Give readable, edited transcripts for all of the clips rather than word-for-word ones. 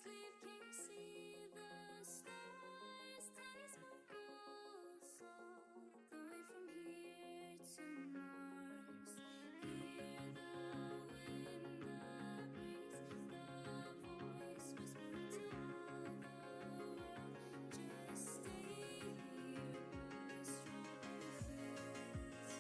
cleave, can you see the stars? Tiny sparkles all the way from here to Mars. Hear the wind, the breeze, the voice whispering to all the world. Just stay here by strawberry fields.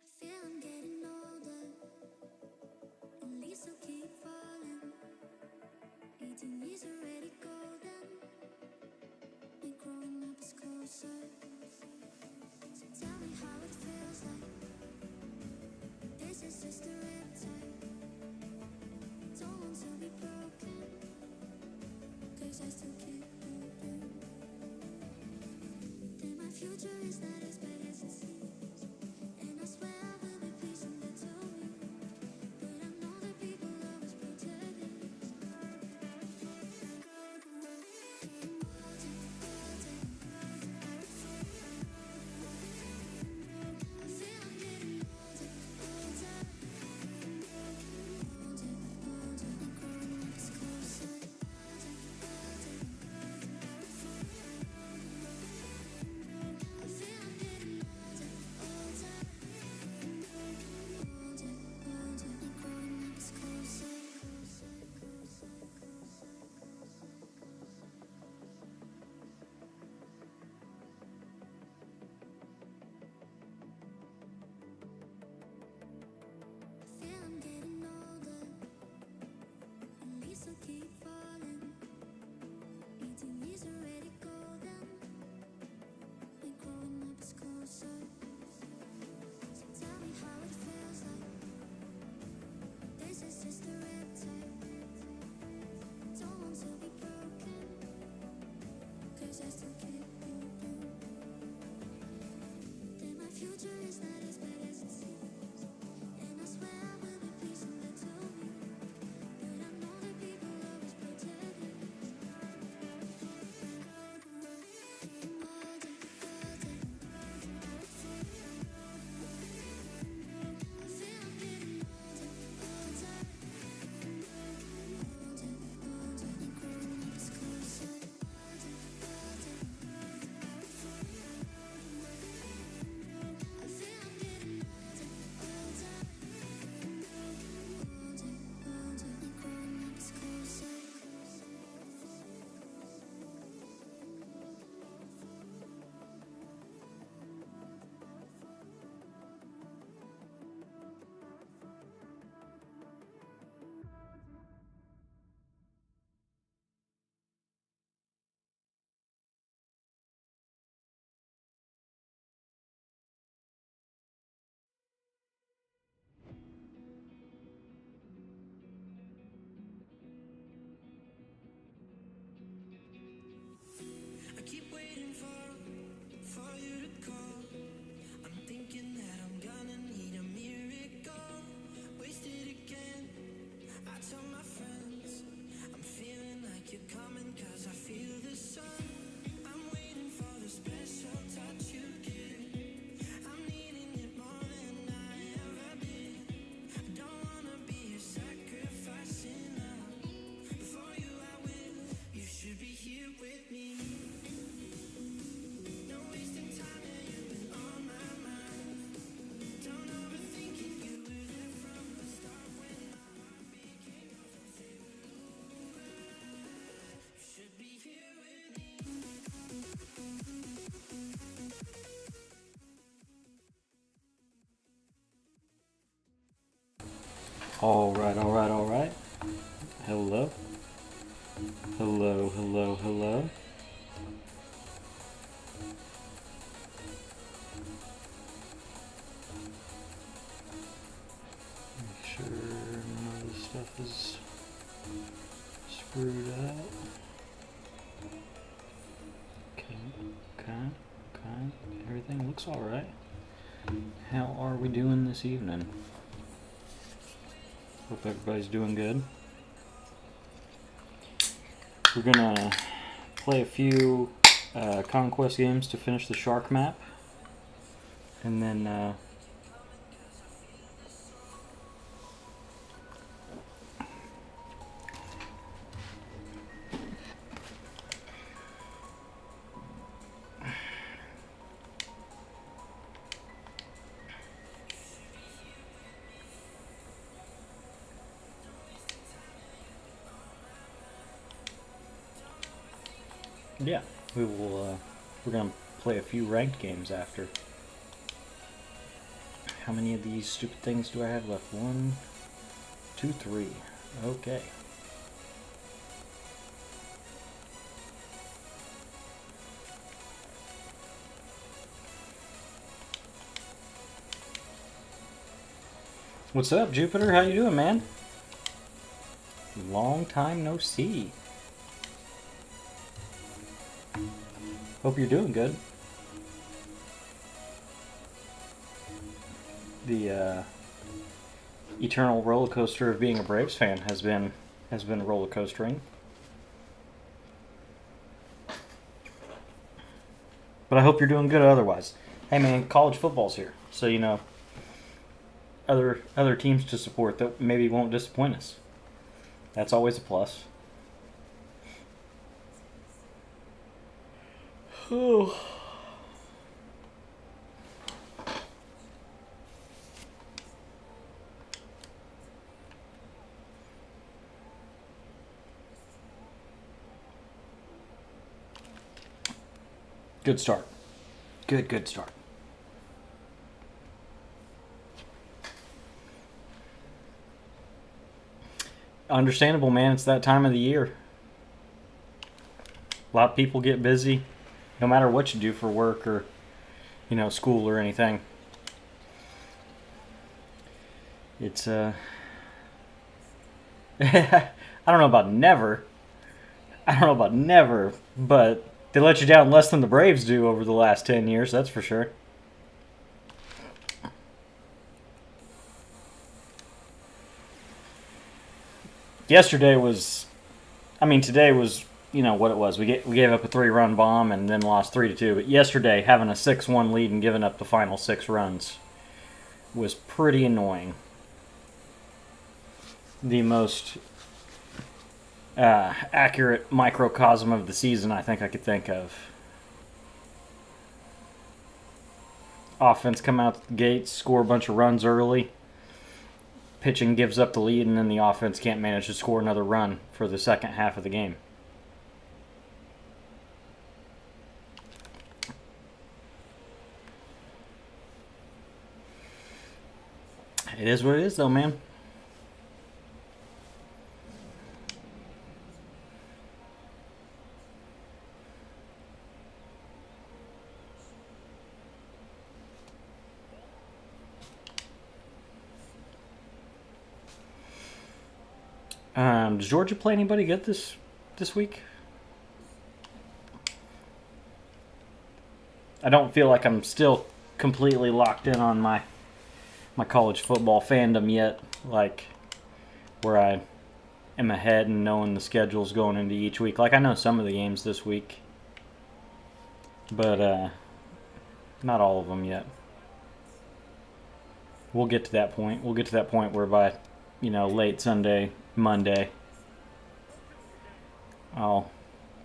I feel I'm getting older, and leaves will keep falling. 18 years already golden, and growing up is closer. So tell me how it feels like. This is just a riptide. Don't want to be broken, 'cause I still keep hoping that my future is not as bad as it seems. And I swear I will be pleasing that to me, but I know that people always protect it. I feel I'm getting older, older, older, older, and growing up is closer. I feel I'm getting older, older. Alright. Hello. Hello. Make sure none of this stuff is screwed up. Okay. Everything looks alright. How are we doing this evening? Hope everybody's doing good. We're gonna play a few conquest games to finish the shark map, and then yeah, we will. We're gonna play a few ranked games after. How many of these stupid things do I have left? 1, 2, 3. Okay. What's up, Jupiter? How you doing, man? Long time no see. Hope you're doing good. The eternal roller coaster of being a Braves fan has been roller coastering. But I hope you're doing good otherwise. Hey man, college football's here, so you know other teams to support that maybe won't disappoint us. That's always a plus. Oh. Good start. Good start. Understandable, man. It's that time of the year. A lot of people get busy, no matter what you do for work or, you know, school or anything. It's I don't know about never, but they let you down less than the Braves do over the last 10 years, that's for sure. Today was, you know what it was. We gave up a 3-run bomb and then lost 3-2. But yesterday, having a 6-1 lead and giving up the final 6 runs was pretty annoying. The most accurate microcosm of the season I think I could think of. Offense come out the gates, score a bunch of runs early. Pitching gives up the lead, and then the offense can't manage to score another run for the second half of the game. It is what it is, though, man. Does Georgia play anybody good this week? I don't feel like I'm still completely locked in on my college football fandom yet, like where I am ahead and knowing the schedules going into each week. Like I know some of the games this week, but not all of them yet. We'll get to that point. We'll get to that point where by, you know, late Sunday, Monday, I'll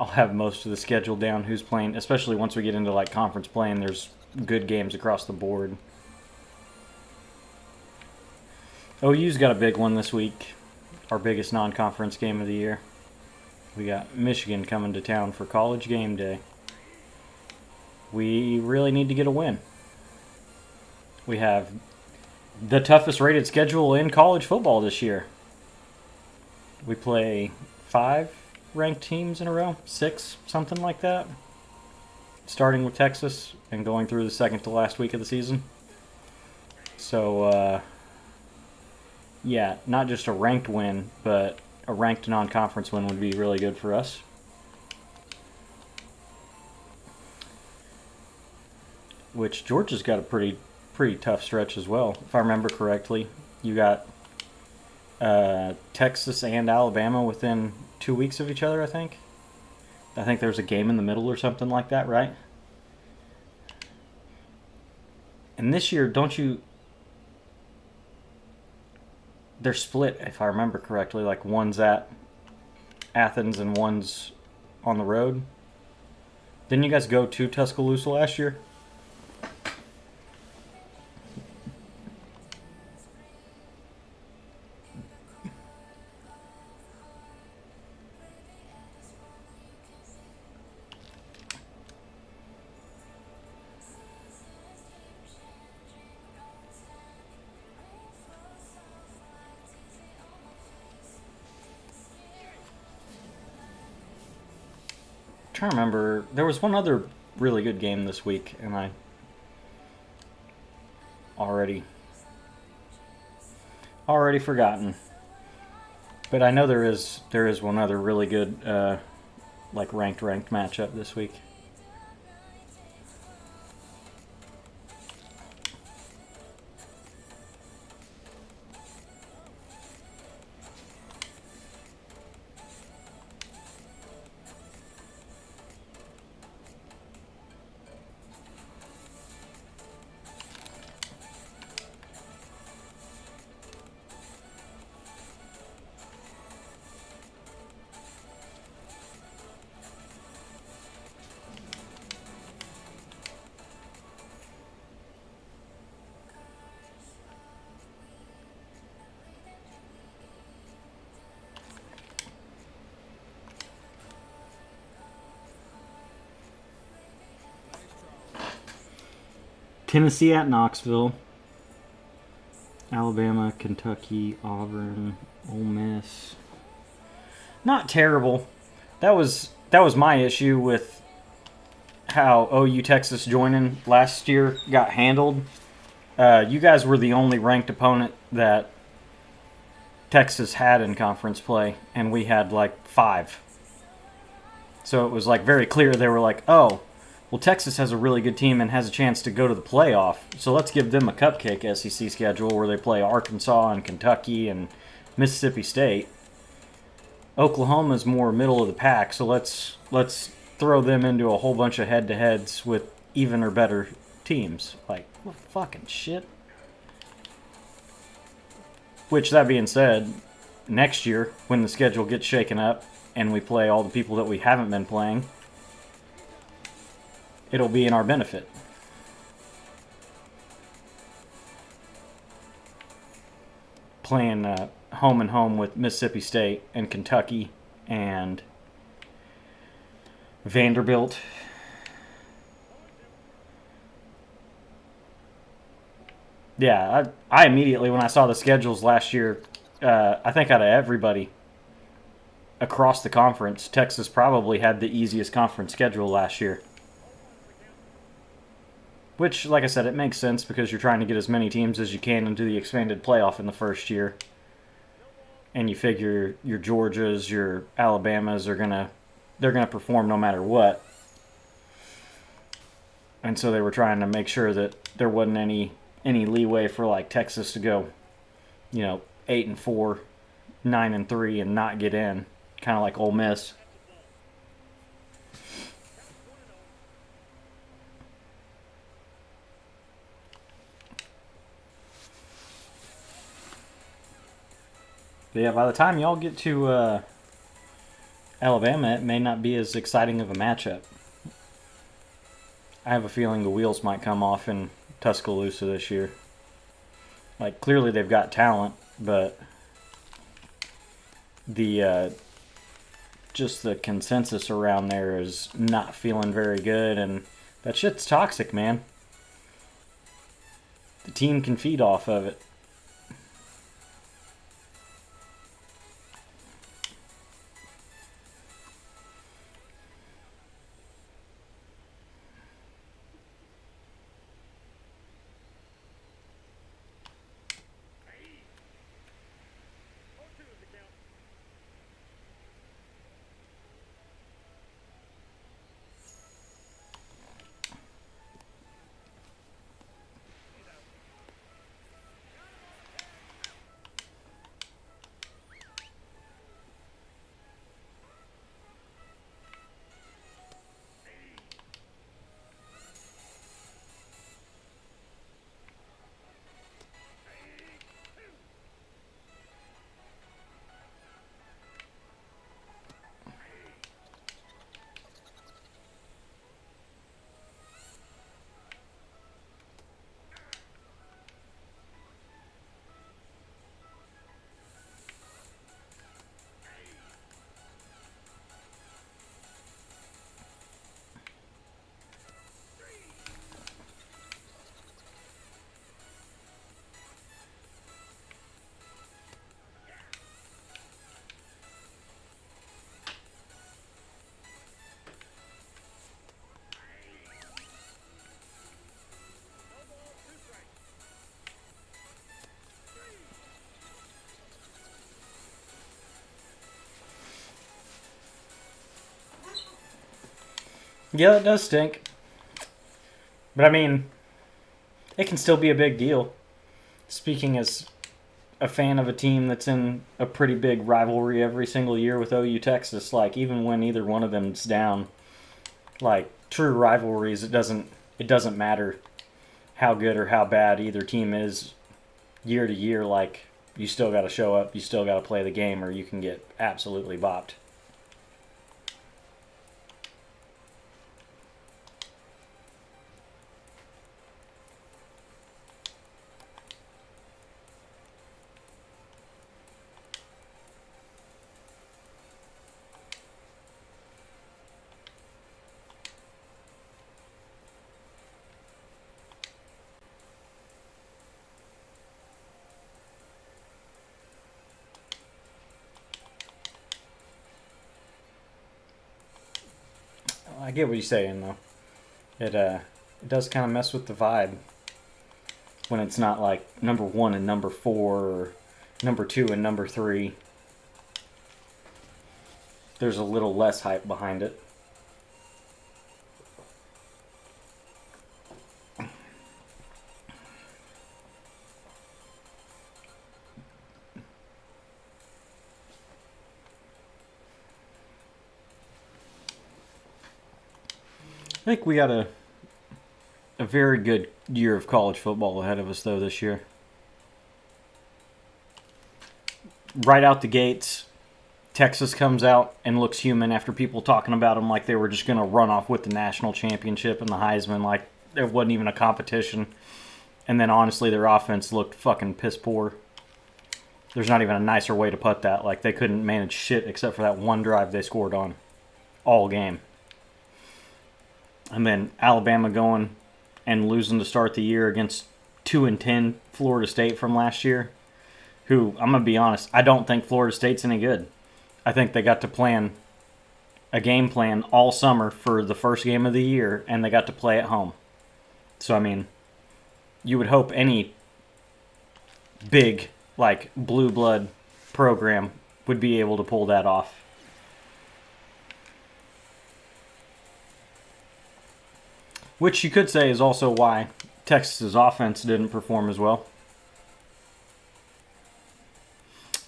have most of the schedule down, who's playing, especially once we get into like conference play and there's good games across the board. OU's got a big one this week, our biggest non-conference game of the year. We got Michigan coming to town for college game day. We really need to get a win. We have the toughest rated schedule in college football this year. We play 5 ranked teams in a row, 6, something like that. Starting with Texas and going through the second to last week of the season. So, yeah, not just a ranked win, but a ranked non-conference win would be really good for us. Which Georgia's got a pretty tough stretch as well, if I remember correctly. You got Texas and Alabama within 2 weeks of each other, I think. I think there's a game in the middle or something like that, right? And this year, don't you... They're split, if I remember correctly. Like, one's at Athens and one's on the road. Didn't you guys go to Tuscaloosa last year? I'm trying to remember. There was one other really good game this week, and I already forgotten. But I know there is one other really good like ranked matchup this week. Tennessee at Knoxville. Alabama, Kentucky, Auburn, Ole Miss. Not terrible. That was my issue with how OU Texas joining last year got handled. You guys were the only ranked opponent that Texas had in conference play, and we had like 5. So it was like very clear they were like, oh, well, Texas has a really good team and has a chance to go to the playoff, so let's give them a cupcake SEC schedule where they play Arkansas and Kentucky and Mississippi State. Oklahoma's more middle of the pack, so let's throw them into a whole bunch of head-to-heads with even or better teams. Like, what fucking shit? Which, that being said, next year, when the schedule gets shaken up and we play all the people that we haven't been playing, it'll be in our benefit. Playing home and home with Mississippi State and Kentucky and Vanderbilt. Yeah, I immediately, when I saw the schedules last year, I think out of everybody across the conference, Texas probably had the easiest conference schedule last year. Which, like I said, it makes sense because you're trying to get as many teams as you can into the expanded playoff in the first year. And you figure your Georgias, your Alabamas they're gonna perform no matter what. And so they were trying to make sure that there wasn't any leeway for like Texas to go, 8-4, 9-3, and not get in, kind of like Ole Miss. But yeah, by the time y'all get to Alabama, it may not be as exciting of a matchup. I have a feeling the wheels might come off in Tuscaloosa this year. Like, clearly they've got talent, but the just the consensus around there is not feeling very good, and that shit's toxic, man. The team can feed off of it. Yeah, it does stink. But I mean, it can still be a big deal. Speaking as a fan of a team that's in a pretty big rivalry every single year with OU Texas, like even when either one of them's down, like true rivalries, it doesn't matter how good or how bad either team is year to year. Like you still got to show up, you still got to play the game, or you can get absolutely bopped. I get what you're saying though. It does kind of mess with the vibe when it's not like number 1 and number 4 or number 2 and number 3. There's a little less hype behind it. I think we got a very good year of college football ahead of us, though, this year. Right out the gates, Texas comes out and looks human after people talking about them like they were just going to run off with the national championship and the Heisman, like there wasn't even a competition. And then, honestly, their offense looked fucking piss poor. There's not even a nicer way to put that. Like, they couldn't manage shit except for that one drive they scored on all game. And then Alabama going and losing to start the year against 2-10 Florida State from last year, who, I'm going to be honest, I don't think Florida State's any good. I think they got to plan a game plan all summer for the first game of the year, and they got to play at home. So, I mean, you would hope any big, like, blue blood program would be able to pull that off. Which you could say is also why Texas's offense didn't perform as well.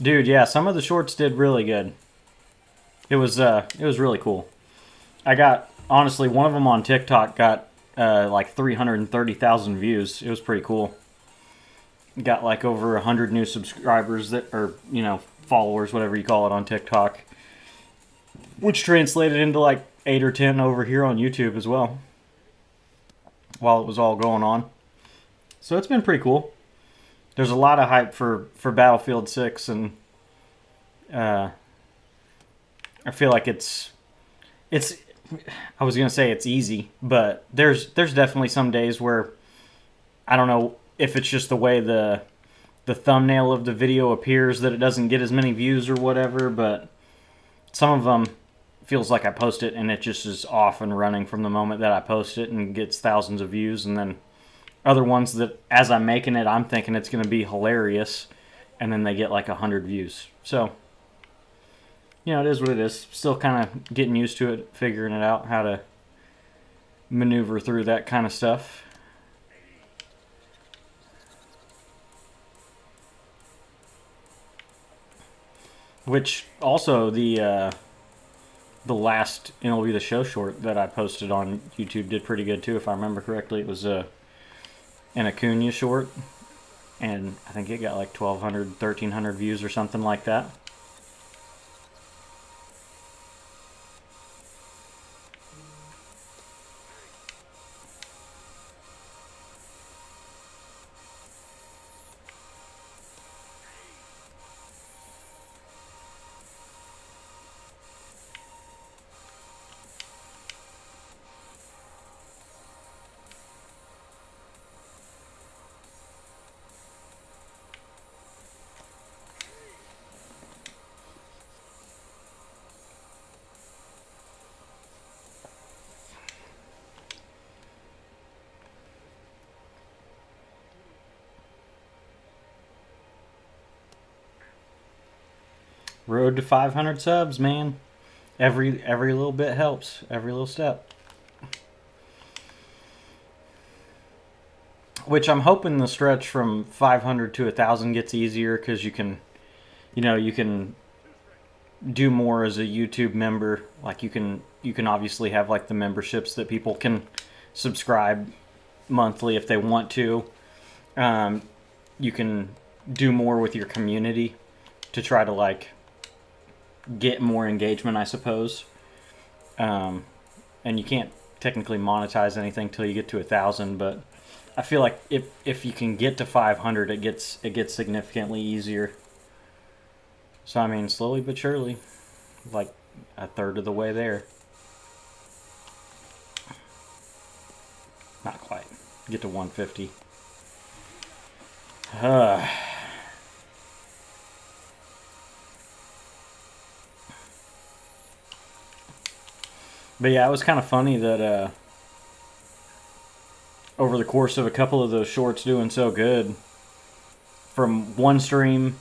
Dude, yeah, some of the shorts did really good. It was really cool. I got, honestly, one of them on TikTok got like 330,000 views. It was pretty cool. Got like over 100 new subscribers that, or followers, whatever you call it, on TikTok, which translated into like 8 or 10 over here on YouTube as well, while it was all going on. So it's been pretty cool. There's a lot of hype for Battlefield 6, and I feel like it's I was going to say it's easy, but there's definitely some days where I don't know if it's just the way the thumbnail of the video appears that it doesn't get as many views or whatever, but some of them feels like I post it and it just is off and running from the moment that I post it and gets thousands of views, and then other ones that as I'm making it I'm thinking it's going to be hilarious and then they get like 100 views. So, you know, it is what it is. Still kind of getting used to it, figuring it out, how to maneuver through that kind of stuff. Which also the last MLB The Show short that I posted on YouTube did pretty good too, if I remember correctly. It was an Acuna short, and I think it got like 1,200, 1,300 views or something like that. Road to 500 subs, man. Every little bit helps. Every little step. Which I'm hoping the stretch from 500 to 1,000 gets easier, because you can do more as a YouTube member. Like you can obviously have like the memberships that people can subscribe monthly if they want to. You can do more with your community to try to like get more engagement, I suppose. And you can't technically monetize anything till you get to 1,000, but I feel like if you can get to 500, it gets significantly easier. So I mean, slowly but surely, like a third of the way there. Not quite. Get to 150. But yeah, it was kind of funny that over the course of a couple of those shorts doing so good, from one stream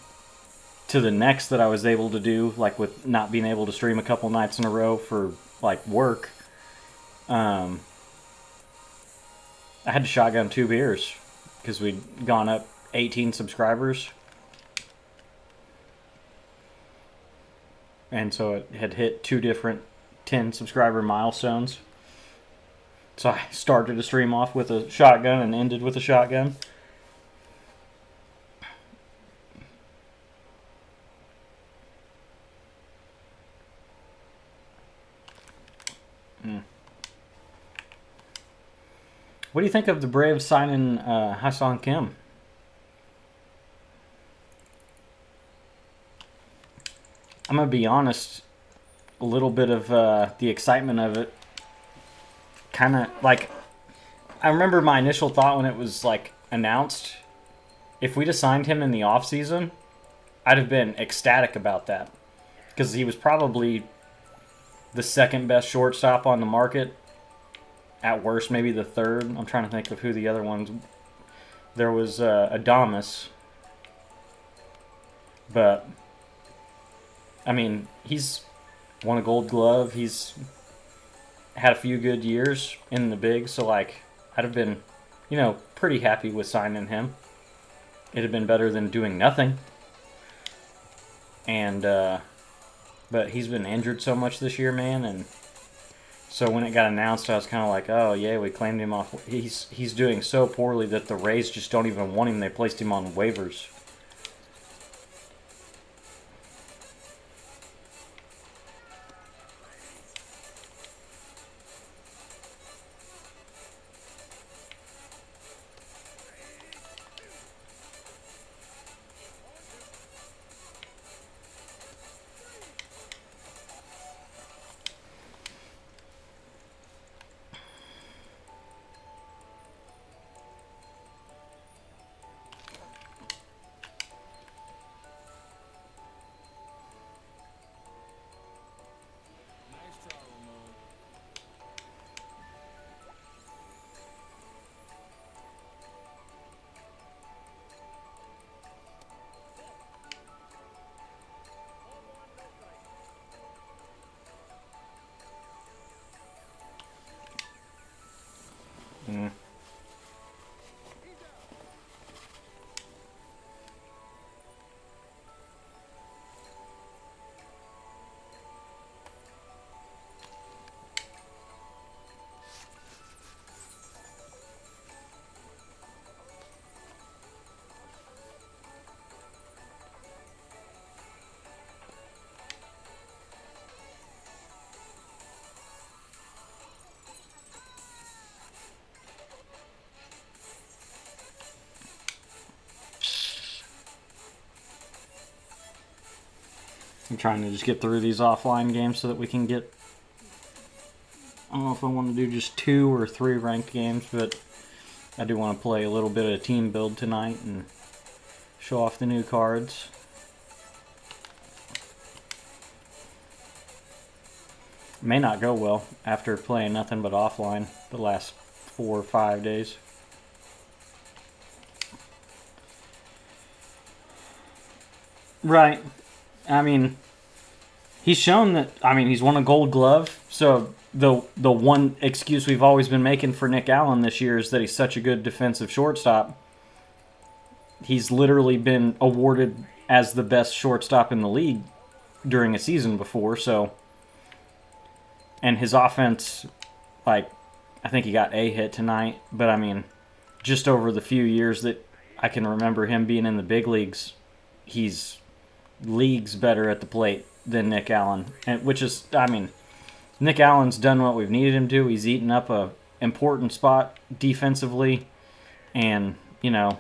to the next that I was able to do, like with not being able to stream a couple nights in a row for like work, I had to shotgun 2 beers because we'd gone up 18 subscribers. And so it had hit 2 different 10 subscriber milestones. So I started to stream off with a shotgun and ended with a shotgun. What do you think of the Braves signing Ha-Seong Kim? I'm going to be honest, a little bit of the excitement of it kind of like, I remember my initial thought when it was like announced, if we'd have signed him in the off season, I'd have been ecstatic about that, because he was probably the second best shortstop on the market, at worst maybe the third. I'm trying to think of who the other ones. There was Adames, but I mean, he's won a Gold Glove. He's had a few good years in the big, so like I'd have been, pretty happy with signing him. It'd have been better than doing nothing. And but he's been injured so much this year, man, and so when it got announced, I was kind of like, oh yeah, we claimed him off. He's doing so poorly that the Rays just don't even want him. They placed him on waivers. I'm trying to just get through these offline games so that we can get... I don't know if I want to do just 2 or 3 ranked games, but I do want to play a little bit of team build tonight and show off the new cards. May not go well after playing nothing but offline the last 4 or 5 days. Right. I mean, he's shown that, I mean, he's won a Gold Glove, so the one excuse we've always been making for Nick Allen this year is that he's such a good defensive shortstop. He's literally been awarded as the best shortstop in the league during a season before, so... And his offense, like, I think he got a hit tonight, but I mean, just over the few years that I can remember him being in the big leagues, he's leagues better at the plate than Nick Allen. And which is, I mean, Nick Allen's done what we've needed him to. He's eaten up a important spot defensively, and, you know,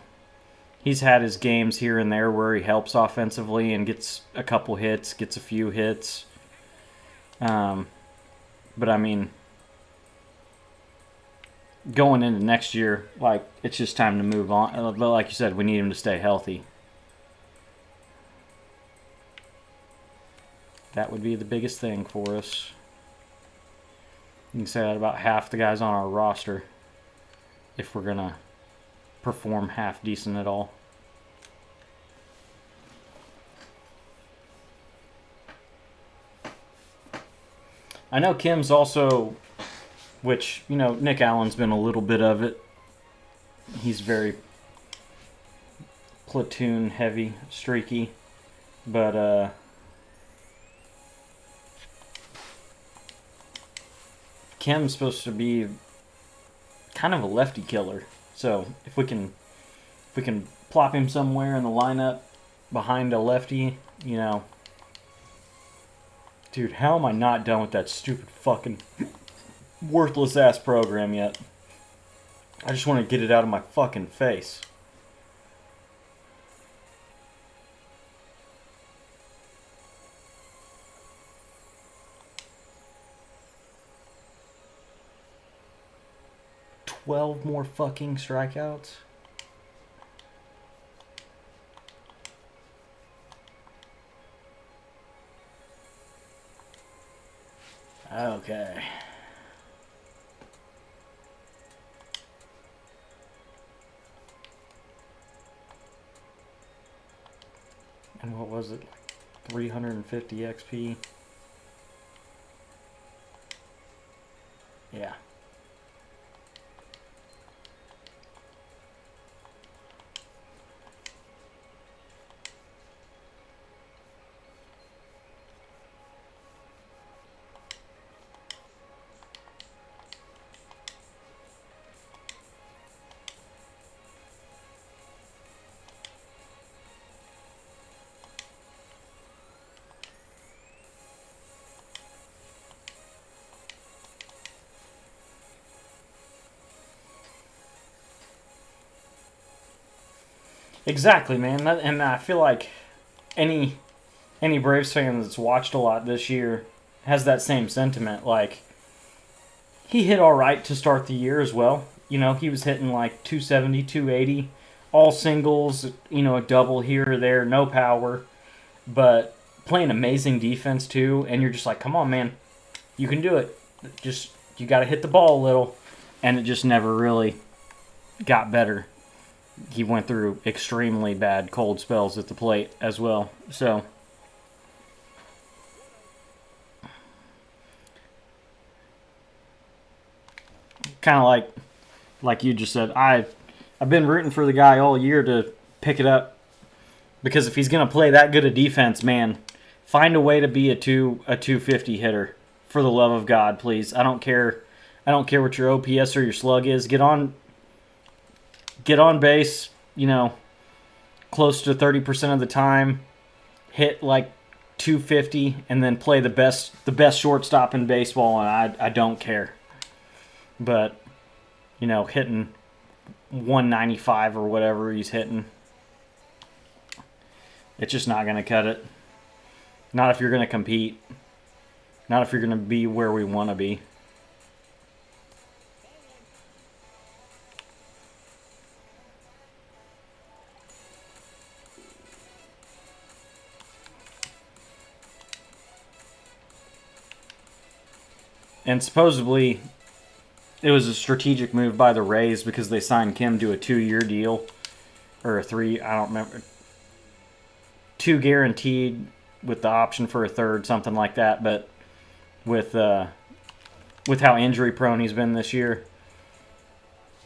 he's had his games here and there where he helps offensively and gets a couple hits, gets a few hits. But I mean, going into next year, like, it's just time to move on. Like you said, we need him to stay healthy. That would be the biggest thing for us. You can say that about half the guys on our roster if we're going to perform half decent at all. I know Kim's also, which, you know, Nick Allen's been a little bit of it. He's very platoon heavy, streaky, but Kim's supposed to be kind of a lefty killer. So if we can plop him somewhere in the lineup behind a lefty, you know. Dude, how am I not done with that stupid fucking worthless ass program yet? I just want to get it out of my fucking face. $12 more fucking strikeouts? Okay. And what was it? Like 350 XP? Yeah. Exactly, man. And I feel like any Braves fan that's watched a lot this year has that same sentiment. Like, he hit all right to start the year as well. You know, he was hitting like 270, 280, all singles, you know, a double here or there, no power, but playing amazing defense too. And you're just like, come on, man, you can do it. Just, you got to hit the ball a little. And it just never really got better. He went through extremely bad cold spells at the plate as well. So, kind of like you just said, I've been rooting for the guy all year to pick it up, because if he's going to play that good a defense, man, find a way to be a 250 hitter. For the love of God, please. I don't care what your OPS or your slug is. Get on base, you know, close to 30% of the time, hit like 250, and then play the best shortstop in baseball, and I don't care. But, you know, hitting 195 or whatever he's hitting, it's just not going to cut it. Not if you're going to compete. Not if you're going to be where we want to be. And supposedly, it was a strategic move by the Rays because they signed Kim to a 2-year deal. Or a 3, I don't remember. 2 guaranteed with the option for a third, something like that. But with how injury prone he's been this year,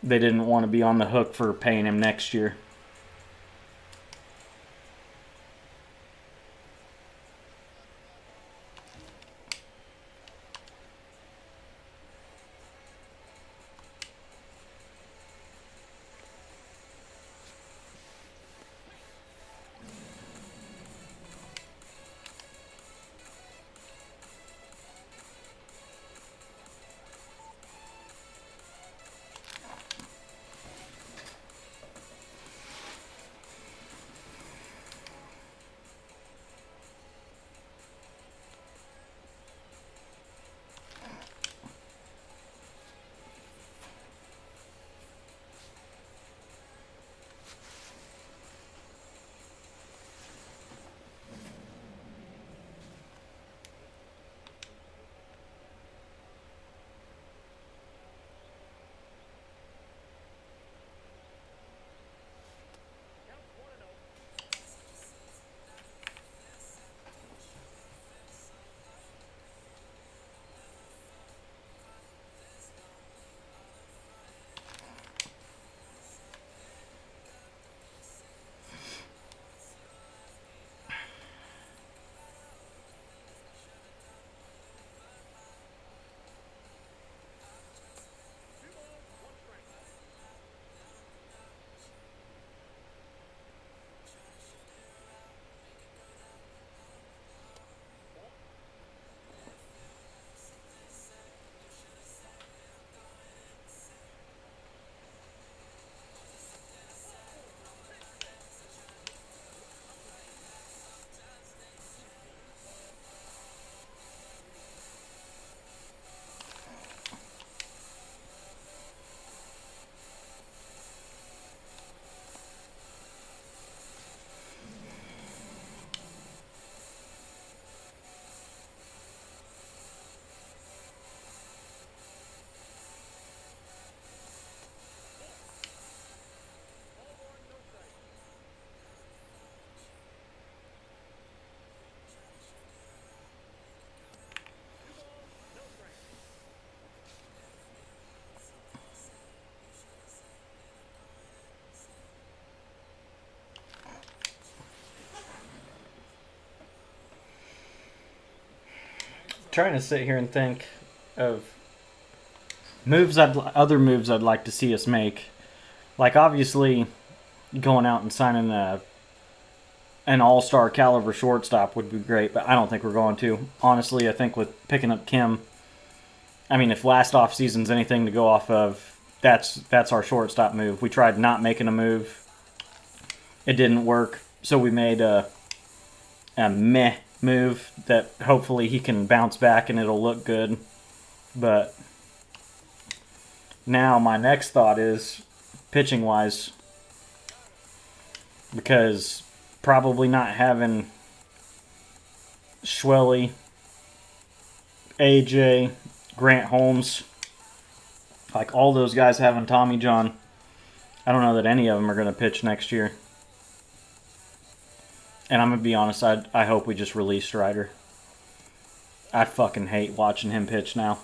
they didn't want to be on the hook for paying him next year. Trying to sit here and think of other moves I'd like to see us make. Like, obviously, going out and signing an all-star caliber shortstop would be great, but I don't think we're going to. Honestly, I think with picking up Kim, I mean, if last offseason's anything to go off of, that's our shortstop move. We tried not making a move. It didn't work, so we made a meh move that hopefully he can bounce back and it'll look good. But now my next thought is pitching wise, because probably not having Schwelly, AJ, Grant Holmes, like all those guys having Tommy John, I don't know that any of them are going to pitch next year. And I'm going to be honest, I hope we just release Strider. I fucking hate watching him pitch now.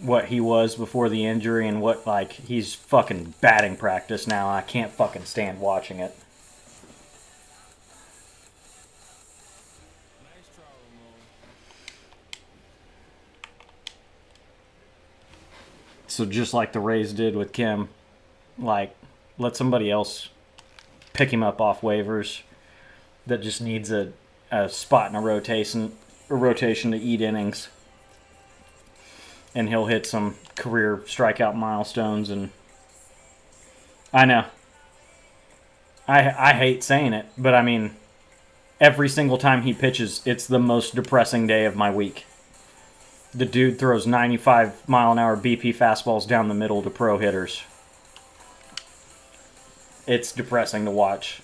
What he was before the injury and what, like, he's fucking batting practice now. I can't fucking stand watching it. So just like the Rays did with Kim, like, let somebody else pick him up off waivers that just needs a spot in a rotation to eat innings. And he'll hit some career strikeout milestones. And I know. I hate saying it, but I mean, every single time he pitches, it's the most depressing day of my week. The dude throws 95-mile-an-hour BP fastballs down the middle to pro hitters. It's depressing to watch.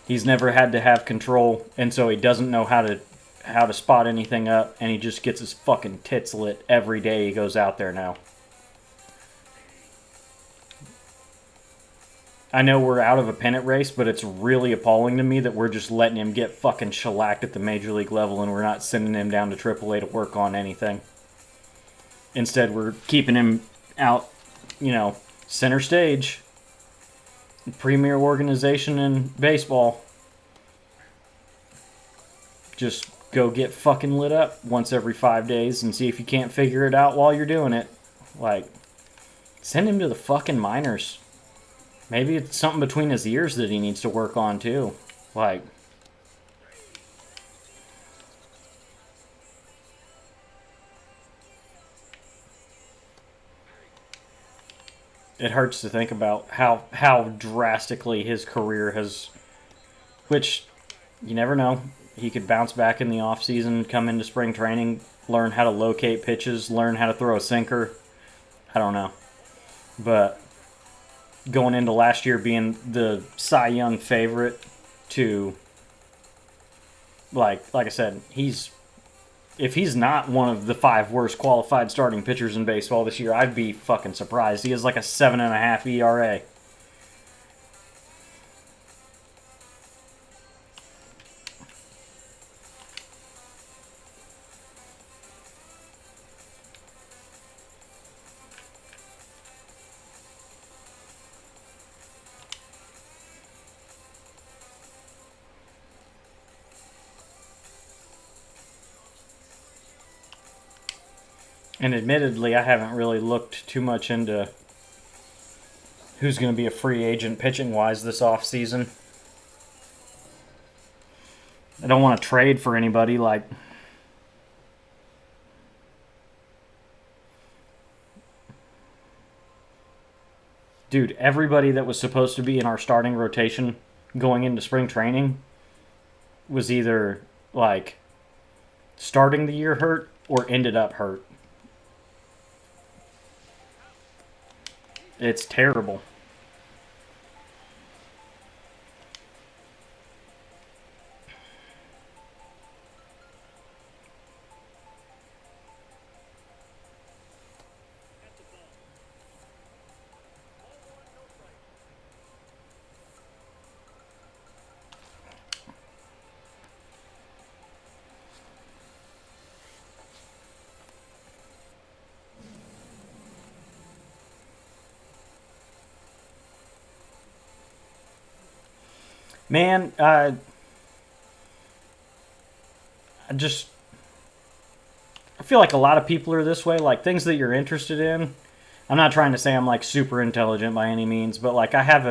He's never had to have control, and so he doesn't know how to spot anything up, and he just gets his fucking tits lit every day he goes out there now. I know we're out of a pennant race, but it's really appalling to me that we're just letting him get fucking shellacked at the major league level and we're not sending him down to AAA to work on anything. Instead, we're keeping him out, center stage. Premier organization in baseball. Just go get fucking lit up once every 5 days and see if you can't figure it out while you're doing it. Like, send him to the fucking minors. Maybe it's something between his ears that he needs to work on, too. Like, it hurts to think about how drastically his career has... Which, you never know. He could bounce back in the offseason, come into spring training, learn how to locate pitches, learn how to throw a sinker. I don't know. But... going into last year being the Cy Young favorite to, like I said, if he's not one of the 5 worst qualified starting pitchers in baseball this year, I'd be fucking surprised. He has like a 7.5 ERA. And admittedly, I haven't really looked too much into who's going to be a free agent pitching-wise this offseason. I don't want to trade for anybody like... Dude, everybody that was supposed to be in our starting rotation going into spring training was either, like, starting the year hurt or ended up hurt. It's terrible. Man, I feel like a lot of people are this way. Like, things that you're interested in. I'm not trying to say I'm like super intelligent by any means, but like I have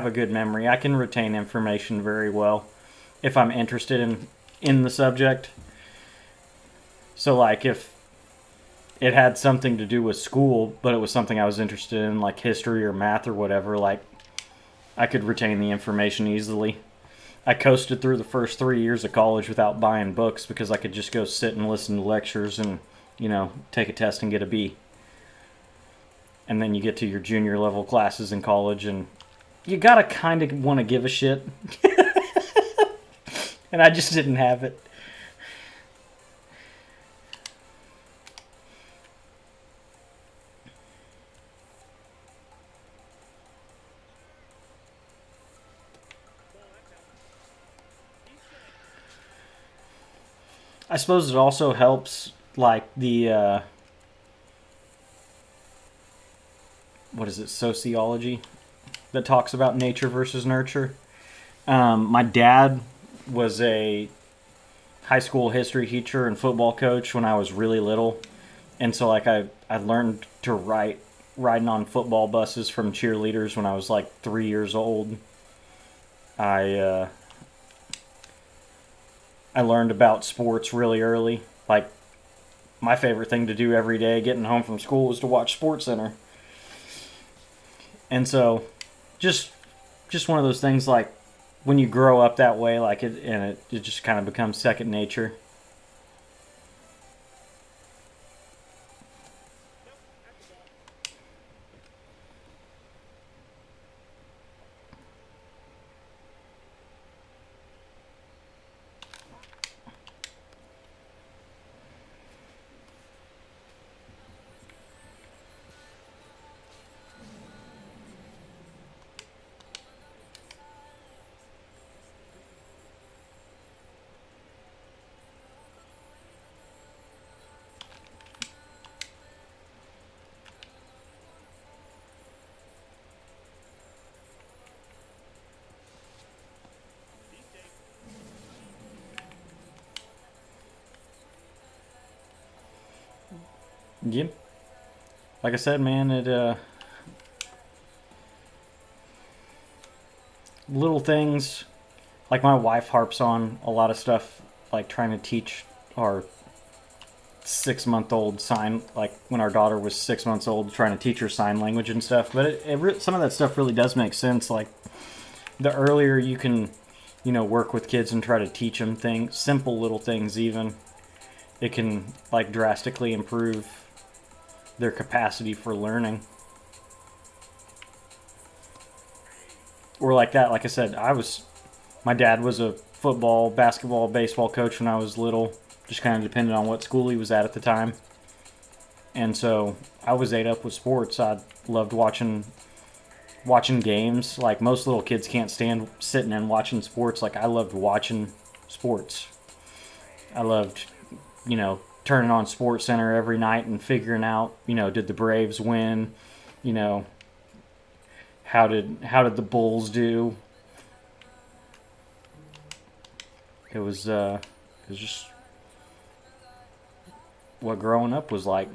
a good memory. I can retain information very well if I'm interested in the subject. So like if it had something to do with school, but it was something I was interested in, like history or math or whatever, like I could retain the information easily. I coasted through the first 3 years of college without buying books because I could just go sit and listen to lectures and, take a test and get a B. And then you get to your junior level classes in college and you gotta kind of want to give a shit. And I just didn't have it. I suppose it also helps, like, the, what is it, sociology that talks about nature versus nurture. My dad was a high school history teacher and football coach when I was really little. And so, like, I learned to riding on football buses from cheerleaders when I was, like, 3 years old. I learned about sports really early. Like, my favorite thing to do every day getting home from school was to watch SportsCenter. And so, just one of those things like, when you grow up that way, like it just kind of becomes second nature. Yep. Like I said, man, it little things like my wife harps on a lot of stuff, like trying to teach our 6 month old sign, like when our daughter was 6 months old, trying to teach her sign language and stuff. But some of that stuff really does make sense. Like the earlier you can, work with kids and try to teach them things, simple little things, even it can like drastically improve their capacity for learning. Or like that, like I said, my dad was a football, basketball, baseball coach when I was little, just kind of depended on what school he was at the time. And so I was ate up with sports. I loved watching games. Like most little kids can't stand sitting and watching sports. Like I loved watching sports. I loved, turning on Sports Center every night and figuring out, did the Braves win? You know, how did the Bulls do? It was just what growing up was like.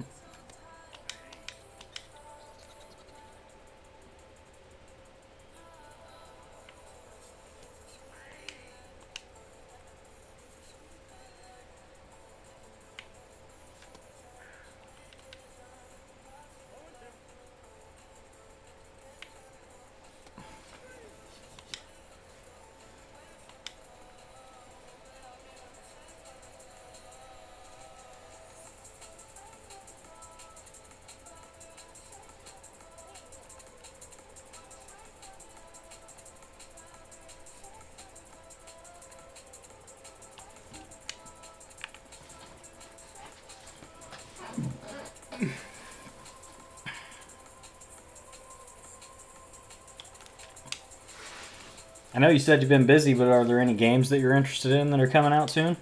I know you said you've been busy, but are there any games that you're interested in that are coming out soon?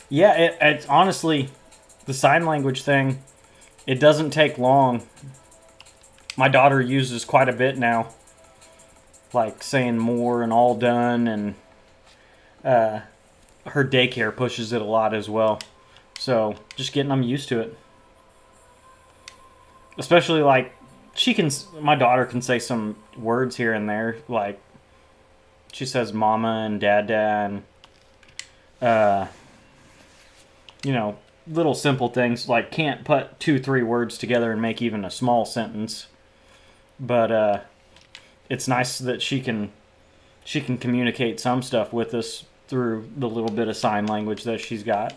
Yeah, it's honestly the sign language thing. It doesn't take long. My daughter uses quite a bit now, like saying more and all done, and uh, her daycare pushes it a lot as well. So just getting them used to it. Especially like my daughter can say some words here and there. Like she says mama and dada and uh, little simple things like can't put 2-3 words together and make even a small sentence. But it's nice that she can communicate some stuff with us through the little bit of sign language that she's got.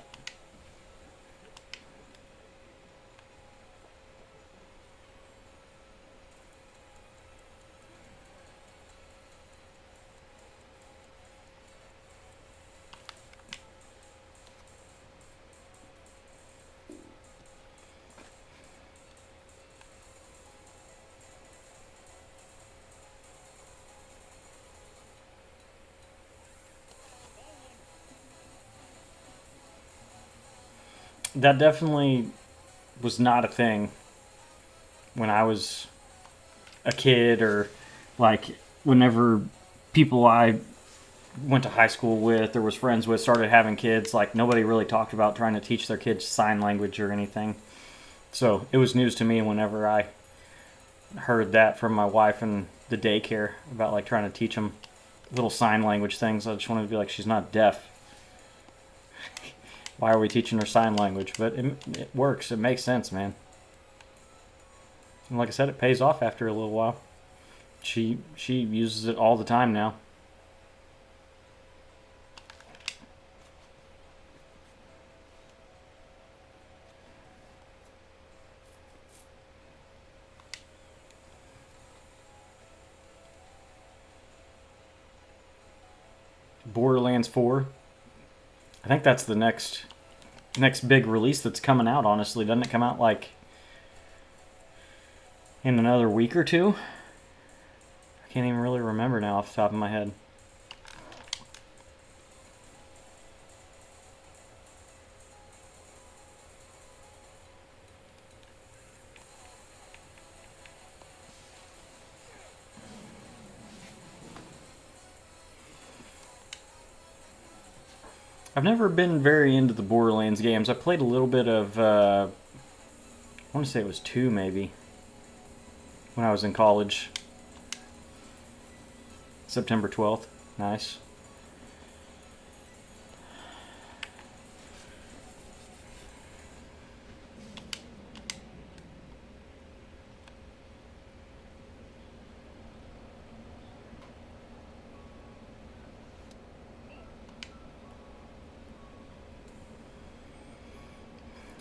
That definitely was not a thing when I was a kid, or like whenever people I went to high school with or was friends with started having kids. Like nobody really talked about trying to teach their kids sign language or anything. So it was news to me whenever I heard that from my wife and the daycare about like trying to teach them little sign language things. I just wanted to be like, she's not deaf. Why are we teaching her sign language? But it works. It makes sense, man. And like I said, it pays off after a little while. She uses it all the time now. Borderlands 4. I think that's the next big release that's coming out, honestly. Doesn't it come out like in another week or two? I can't even really remember now off the top of my head. I've never been very into the Borderlands games. I played a little bit of, I want to say it was 2 maybe, when I was in college. September 12th. Nice.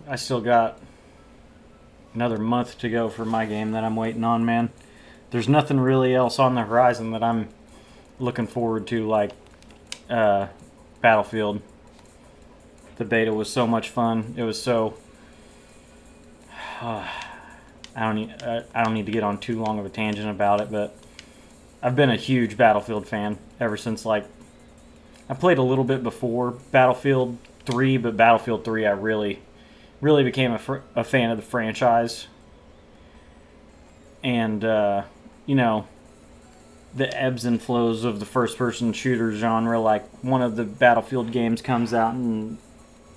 I still got another month to go for my game that I'm waiting on, man. There's nothing really else on the horizon that I'm looking forward to, like Battlefield. The beta was so much fun. It was so... I don't need to get on too long of a tangent about it, but I've been a huge Battlefield fan ever since, like... I played a little bit before Battlefield 3, but Battlefield 3 I really became a fan of the franchise. And, you know, the ebbs and flows of the first-person shooter genre. Like, one of the Battlefield games comes out and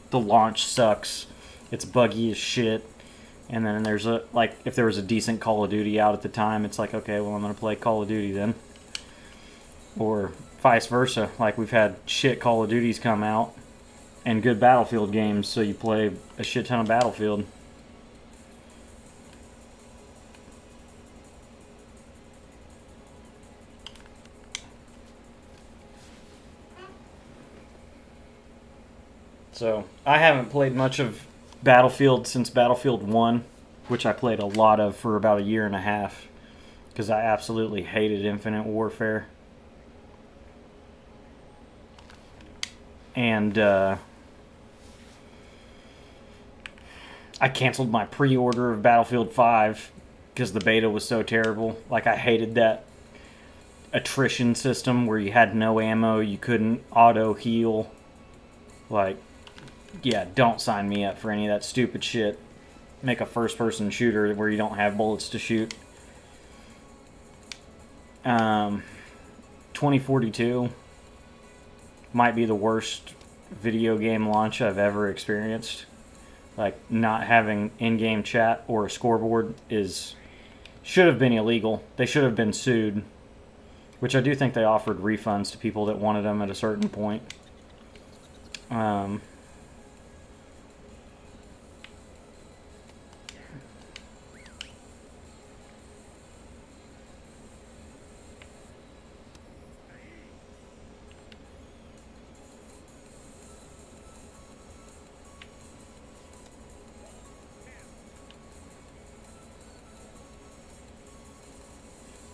the launch sucks. It's buggy as shit. And then there's if there was a decent Call of Duty out at the time, it's like, okay, well, I'm going to play Call of Duty then. Or vice versa. Like, we've had shit Call of Duties come out and good Battlefield games, so you play a shit ton of Battlefield. So, I haven't played much of Battlefield since Battlefield 1, which I played a lot of for about a year and a half, because I absolutely hated Infinite Warfare. And, I canceled my pre-order of Battlefield 5 because the beta was so terrible. Like, I hated that attrition system where you had no ammo, you couldn't auto-heal. Like, yeah, don't sign me up for any of that stupid shit. Make a first-person shooter where you don't have bullets to shoot. 2042 might be the worst video game launch I've ever experienced. Like, not having in-game chat or a scoreboard should have been illegal. They should have been sued, which I do think they offered refunds to people that wanted them at a certain point.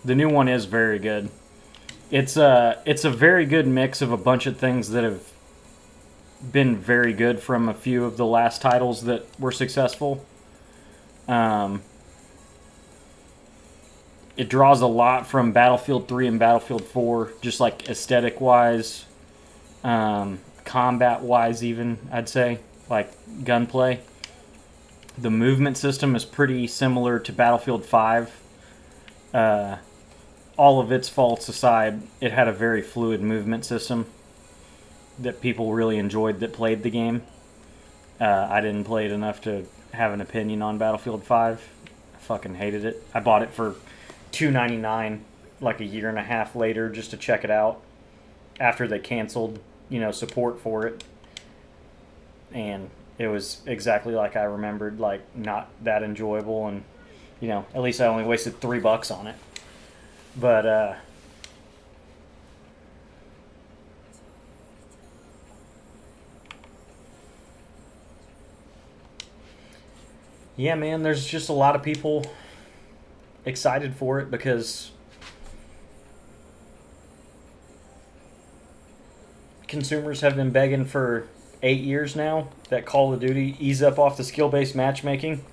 The new one is very good. It's a very good mix of a bunch of things that have been very good from a few of the last titles that were successful. It draws a lot from Battlefield 3 and Battlefield 4, just like aesthetic-wise, combat-wise even, I'd say, like gunplay. The movement system is pretty similar to Battlefield 5. All of its faults aside, it had a very fluid movement system that people really enjoyed that played the game. I didn't play it enough to have an opinion on Battlefield 5. I fucking hated it. I bought it for $2.99 like a year and a half later just to check it out after they canceled, support for it. And it was exactly like I remembered, like not that enjoyable, and at least I only wasted $3 on it. But yeah, man, there's just a lot of people excited for it because consumers have been begging for 8 years now that Call of Duty ease up off the skill-based matchmaking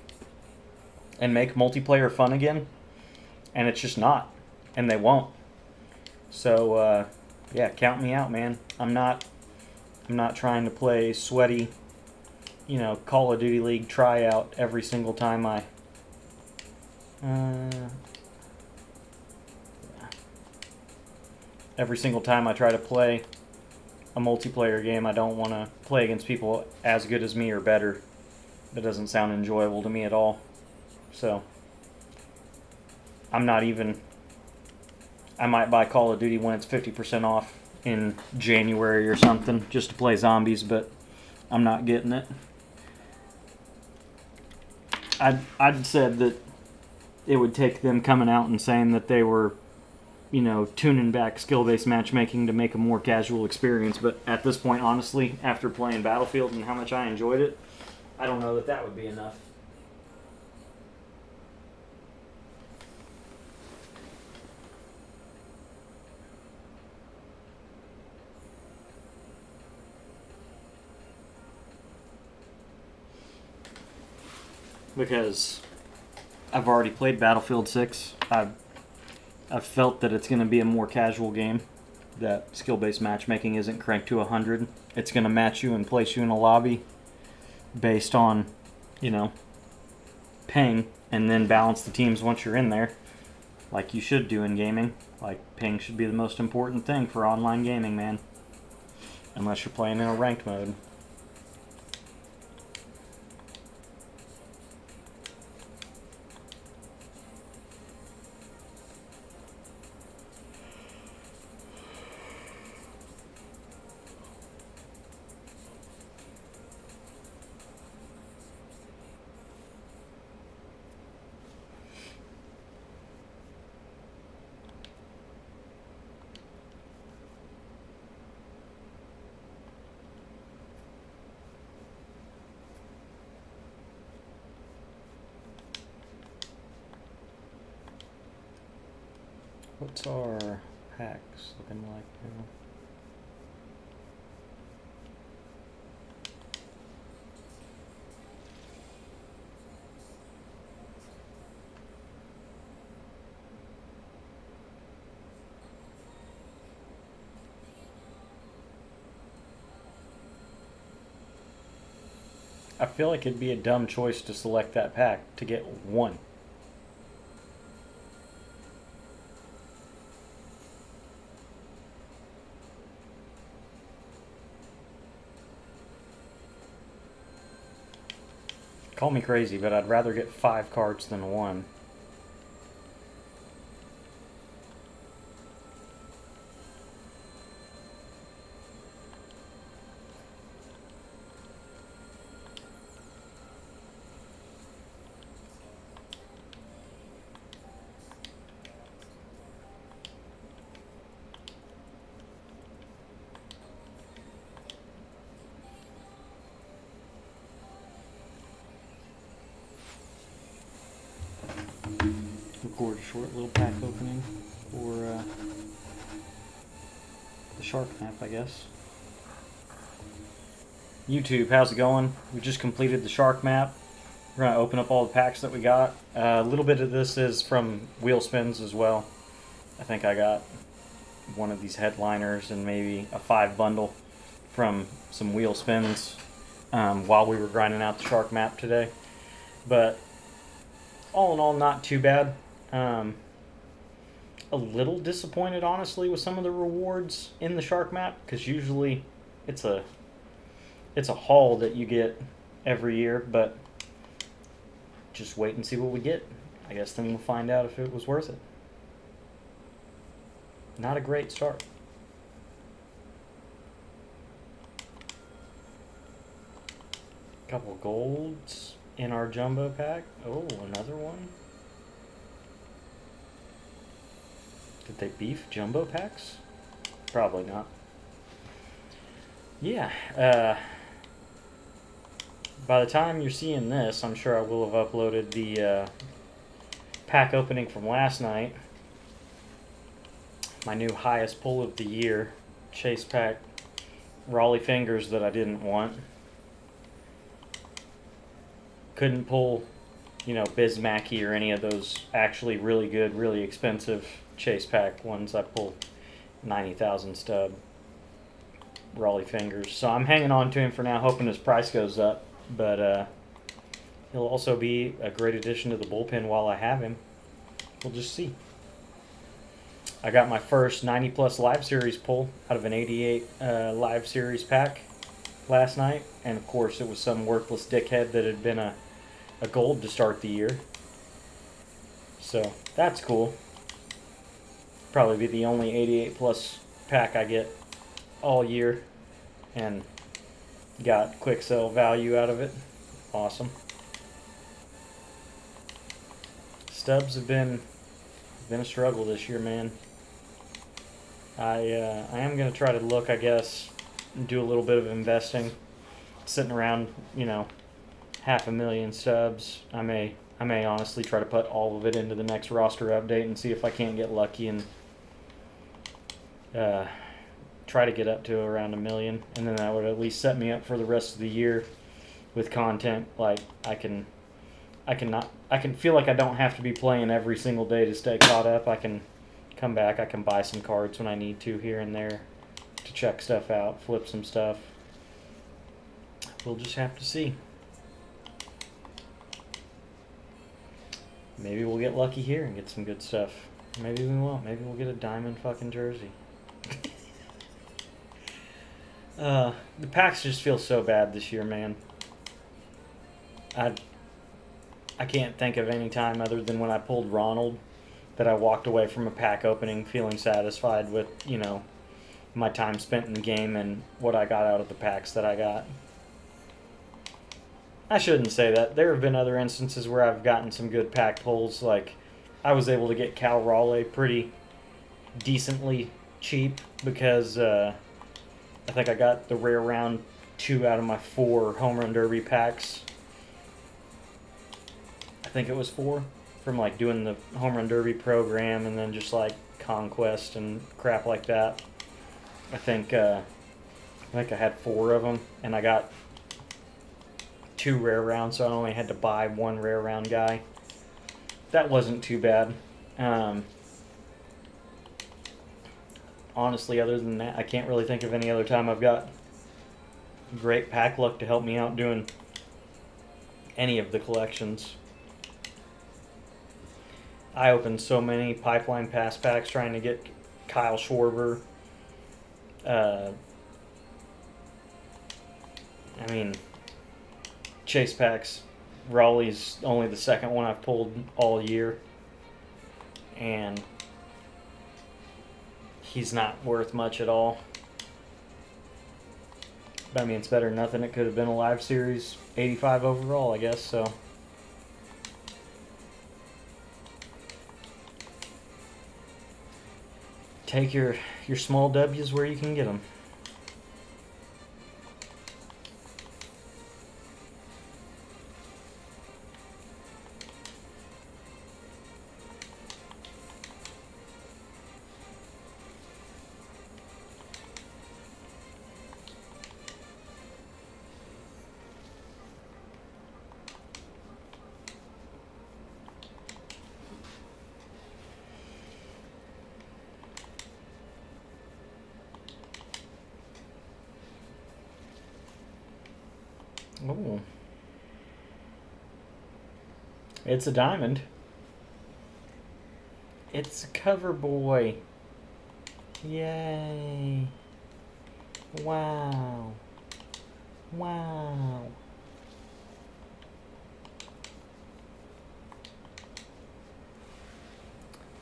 and make multiplayer fun again, and it's just not, and they won't. So yeah, count me out, man. I'm not trying to play sweaty, Call of Duty League tryout every single time I try to play a multiplayer game. I don't want to play against people as good as me or better. That doesn't sound enjoyable to me at all. So I'm not even. I might buy Call of Duty when it's 50% off in January or something just to play zombies, but I'm not getting it. I'd said that it would take them coming out and saying that they were, tuning back skill-based matchmaking to make a more casual experience. But at this point, honestly, after playing Battlefield and how much I enjoyed it, I don't know that would be enough. Because I've already played Battlefield 6. I've felt that it's going to be a more casual game, that skill-based matchmaking isn't cranked to 100. It's going to match you and place you in a lobby based on, ping, and then balance the teams once you're in there, like you should do in gaming. Like, ping should be the most important thing for online gaming, man. Unless you're playing in a ranked mode. What's our packs looking like now? I feel like it'd be a dumb choice to select that pack to get one. Call me crazy, but I'd rather get 5 cards than one. Record a short little pack opening for the shark map, I guess. YouTube, how's it going? We just completed the shark map. We're going to open up all the packs that we got. A little bit of this is from wheel spins as well. I think I got one of these headliners and maybe a 5 bundle from some wheel spins while we were grinding out the shark map today. But all in all, not too bad. A little disappointed, honestly, with some of the rewards in the shark map, because usually it's a haul that you get every year, but just wait and see what we get. I guess then we'll find out if it was worth it. Not a great start. Couple golds in our jumbo pack. Oh, another one. Are they beef jumbo packs? Probably not. Yeah. By the time you're seeing this, I'm sure I will have uploaded the pack opening from last night. My new highest pull of the year. Chase pack Raleigh fingers that I didn't want. Couldn't pull, Bismackie or any of those actually really good, really expensive chase pack ones. I pulled 90,000 stub Raleigh fingers. So I'm hanging on to him for now, hoping his price goes up. But he'll also be a great addition to the bullpen while I have him. We'll just see. I got my first 90 plus live series pull out of an 88 live series pack last night. And of course it was some worthless dickhead that had been a gold to start the year. So that's cool. Probably be the only 88 plus pack I get all year. And got quick sell value out of it. Awesome. Stubs have been a struggle this year, man. I am going to try to look, I guess, and do a little bit of investing. Sitting around, 500,000 subs. I may honestly try to put all of it into the next roster update and see if I can't get lucky and try to get up to around 1 million, and then that would at least set me up for the rest of the year with content. Like I can feel like I don't have to be playing every single day to stay caught up. I can come back, I can buy some cards when I need to here and there to check stuff out, flip some stuff. We'll just have to see. Maybe we'll get lucky here and get some good stuff. Maybe we won't. Maybe we'll get a diamond fucking jersey. The packs just feel so bad this year, man. I can't think of any time other than when I pulled Ronald that I walked away from a pack opening feeling satisfied with, my time spent in the game and what I got out of the packs that I got. I shouldn't say that. There have been other instances where I've gotten some good pack pulls. Like, I was able to get Cal Raleigh pretty decently cheap because I think I got the rare round 2 out of my 4 home run derby packs. I think it was 4 from like doing the home run derby program and then just like conquest and crap like that. I think I had 4 of them and I got 2 rare rounds, so I only had to buy 1 rare round guy. That wasn't too bad. Honestly, other than that, I can't really think of any other time I've got great pack luck to help me out doing any of the collections. I opened so many pipeline pass packs trying to get Kyle Schwarber. Chase packs. Raleigh's only the second one I've pulled all year. And he's not worth much at all. But it's better than nothing. It could have been a live series 85 overall, I guess, so. Take your small W's where you can get them. Oh. It's a diamond. It's a cover boy. Yay. Wow. Wow.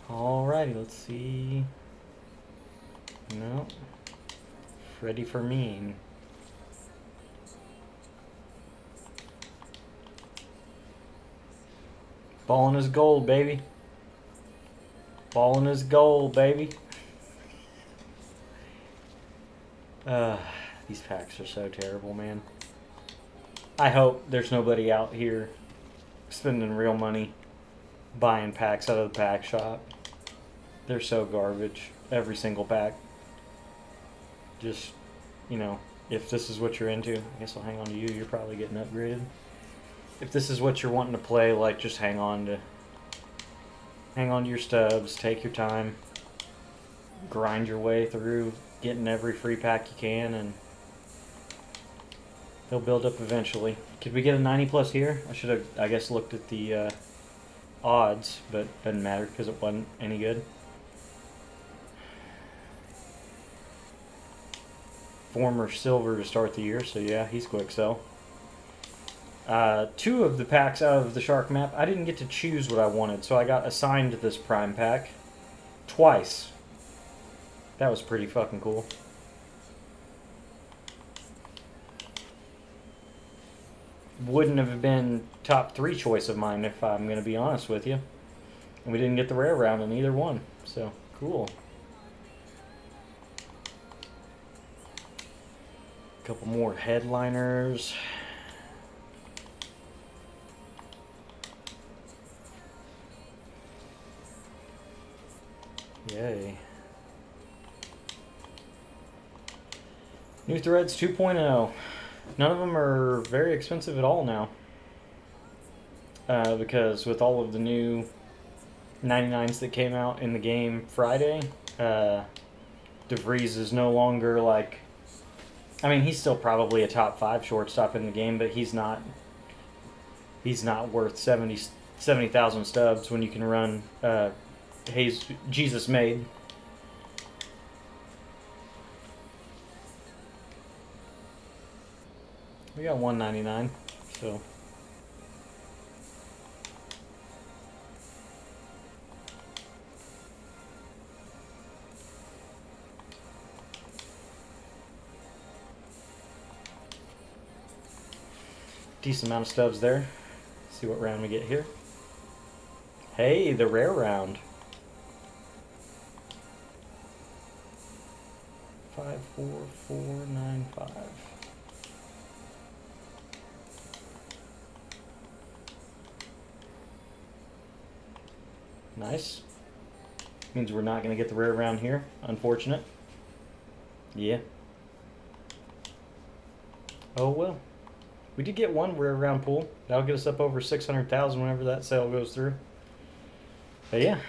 Alrighty, let's see. No. Ready for me. Balling is gold, baby. Balling his goal, baby. These packs are so terrible, man. I hope there's nobody out here spending real money buying packs out of the pack shop. They're so garbage. Every single pack. Just, you know, if this is what you're into, I guess I'll hang on to you. You're probably getting upgraded. If this is what you're wanting to play, like, just hang on to your stubs. Take your time. Grind your way through getting every free pack you can, and they'll build up eventually. Could we get a 90 plus here? I should have, I guess, looked at the odds, but doesn't matter because it wasn't any good. Former silver to start the year, so yeah, he's quick sell. 2 of the packs out of the shark map, I didn't get to choose what I wanted, so I got assigned this prime pack twice. That was pretty fucking cool. Wouldn't have been top 3 choice of mine if I'm going to be honest with you. And we didn't get the rare round in either one, so cool. A couple more headliners. Yay. New threads 2.0. None of them are very expensive at all now. Because with all of the new 99s that came out in the game Friday, DeVries is no longer like... I mean, he's still probably a top 5 shortstop in the game, but he's not worth 70,000 stubs when you can run Jesus Made. We got 199, so decent amount of stubs there. See what round we get here. Hey, the rare round. 54495. Nice. Means we're not going to get the rare round here. Unfortunate. Yeah. Oh well. We did get one rare round pull. That'll get us up over 600,000 whenever that sale goes through. But yeah.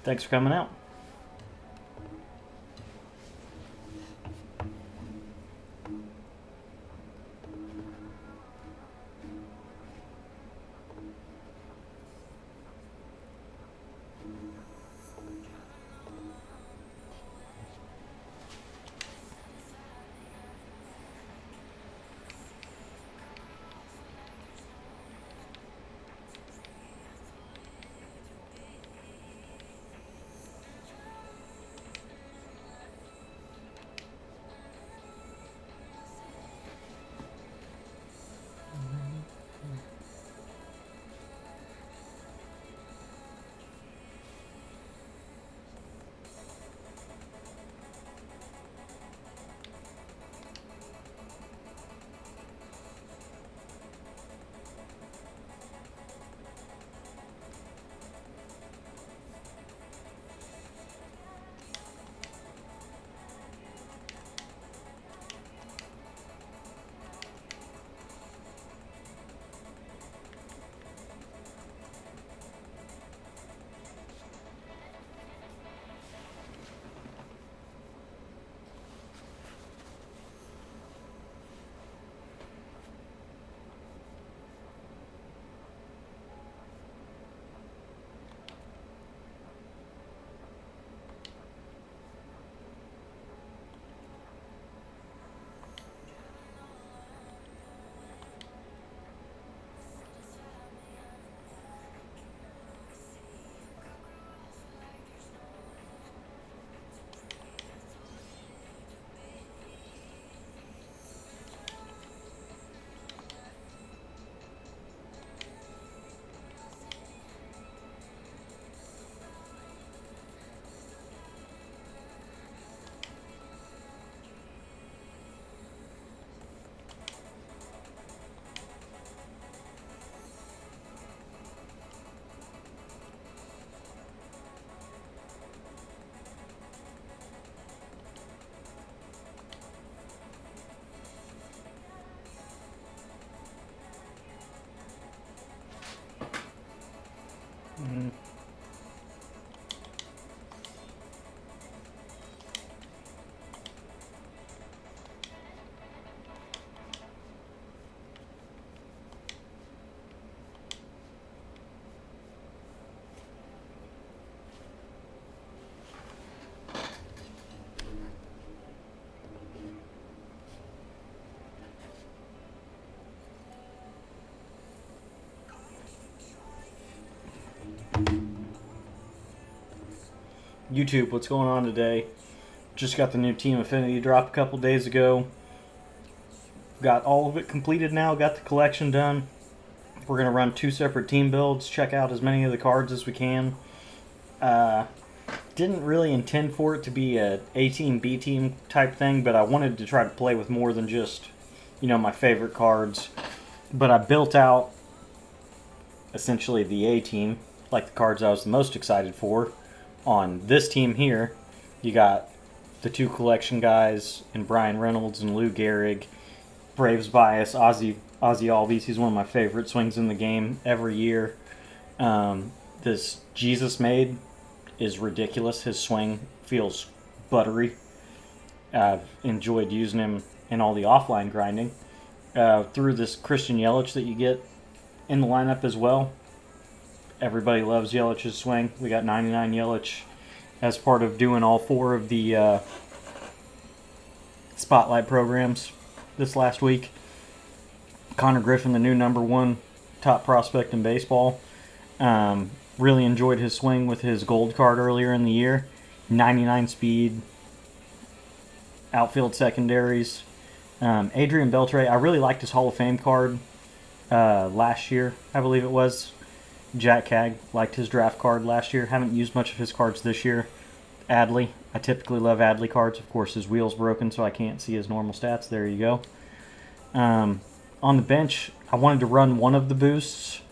Thanks for coming out. YouTube, what's going on today? Just got the new Team Affinity drop a couple days ago. Got all of it completed now, got the collection done. We're going to run 2 separate team builds, check out as many of the cards as we can. Didn't really intend for it to be a A-team, B-team type thing, but I wanted to try to play with more than just, my favorite cards. But I built out essentially the A-team, like the cards I was the most excited for. On this team here, you got the 2 collection guys in Brian Reynolds and Lou Gehrig. Braves bias, Ozzy Albies. He's one of my favorite swings in the game every year. This Jesus Made is ridiculous. His swing feels buttery. I've enjoyed using him in all the offline grinding. Through this Christian Yelich that you get in the lineup as well. Everybody loves Yelich's swing. We got 99 Yelich as part of doing all 4 of the spotlight programs this last week. Connor Griffin, the new #1 top prospect in baseball. Really enjoyed his swing with his gold card earlier in the year. 99 speed, outfield secondaries. Adrian Beltre, I really liked his Hall of Fame card last year, I believe it was. Jack Cag liked his draft card last year. Haven't used much of his cards this year. Adley, I typically love Adley cards. Of course, his wheel's broken, so I can't see his normal stats. There you go. On the bench, I wanted to run one of the boosts.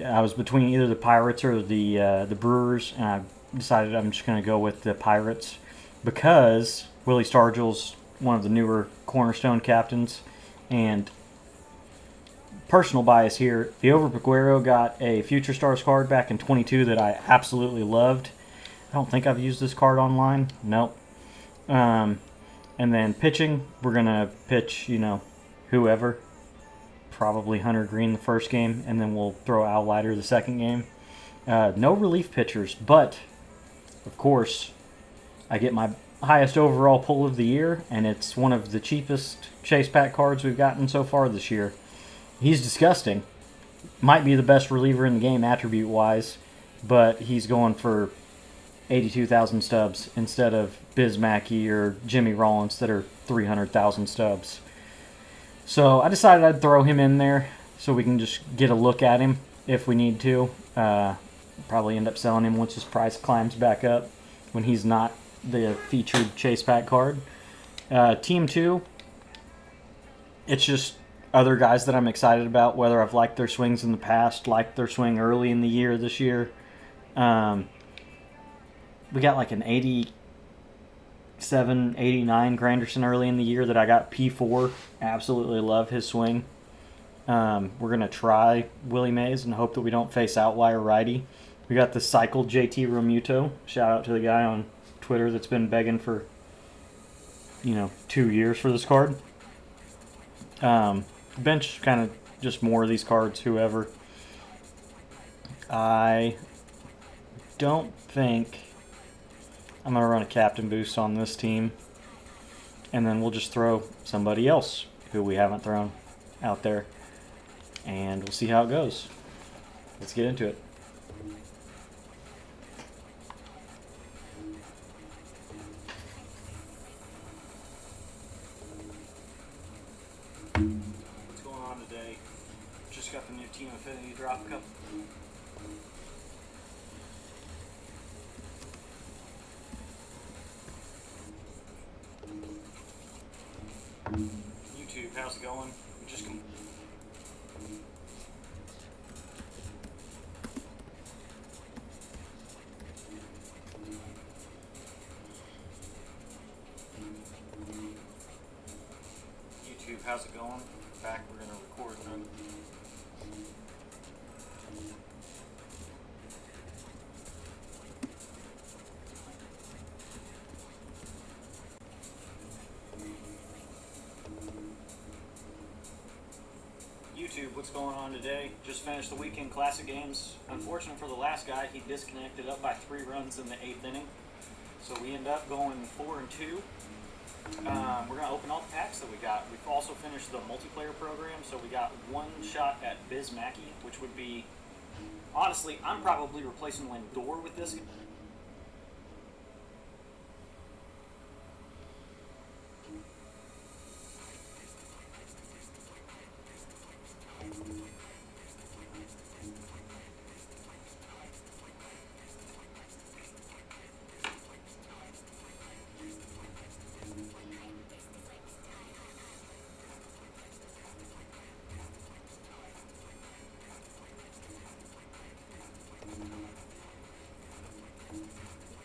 I was between either the Pirates or the Brewers, and I decided I'm just going to go with the Pirates because Willie Stargell's one of the newer cornerstone captains, and personal bias here, Viover Peguero got a Future Stars card back in 22 that I absolutely loved. I don't think I've used this card online. Nope. And then pitching, we're going to pitch, whoever. Probably Hunter Green the first game, and then we'll throw Al Leiter the second game. No relief pitchers, but, of course, I get my highest overall pull of the year, and it's one of the cheapest chase pack cards we've gotten so far this year. He's disgusting. Might be the best reliever in the game attribute-wise, but he's going for 82,000 stubs instead of Biz Mackey or Jimmy Rollins that are 300,000 stubs. So I decided I'd throw him in there so we can just get a look at him if we need to. Probably end up selling him once his price climbs back up when he's not the featured chase pack card. Team 2, it's just other guys that I'm excited about, whether I've liked their swings in the past, liked their swing early in the year this year. We got like an 87, 89 Granderson early in the year that I got P4. Absolutely love his swing. We're going to try Willie Mays and hope that we don't face outlier righty. We got the cycled JT Realmuto. Shout out to the guy on Twitter that's been begging for, 2 years for this card. Bench, kind of just more of these cards, whoever. I don't think I'm going to run a captain boost on this team. And then we'll just throw somebody else who we haven't thrown out there. And we'll see how it goes. Let's get into it. What's going on today? Just got the new Team Affinity drop cup. YouTube, how's it going? We just YouTube, how's it going? In fact, we're gonna record another. what's going on today. Just finished the weekend classic games. Unfortunate for the last guy, he disconnected up by 3 runs in the 8th inning. So we end up going 4-2. We're going to open all the packs that we got. We've also finished the multiplayer program, so we got one shot at Biz Mackey, which would be, honestly, I'm probably replacing Lindor with this.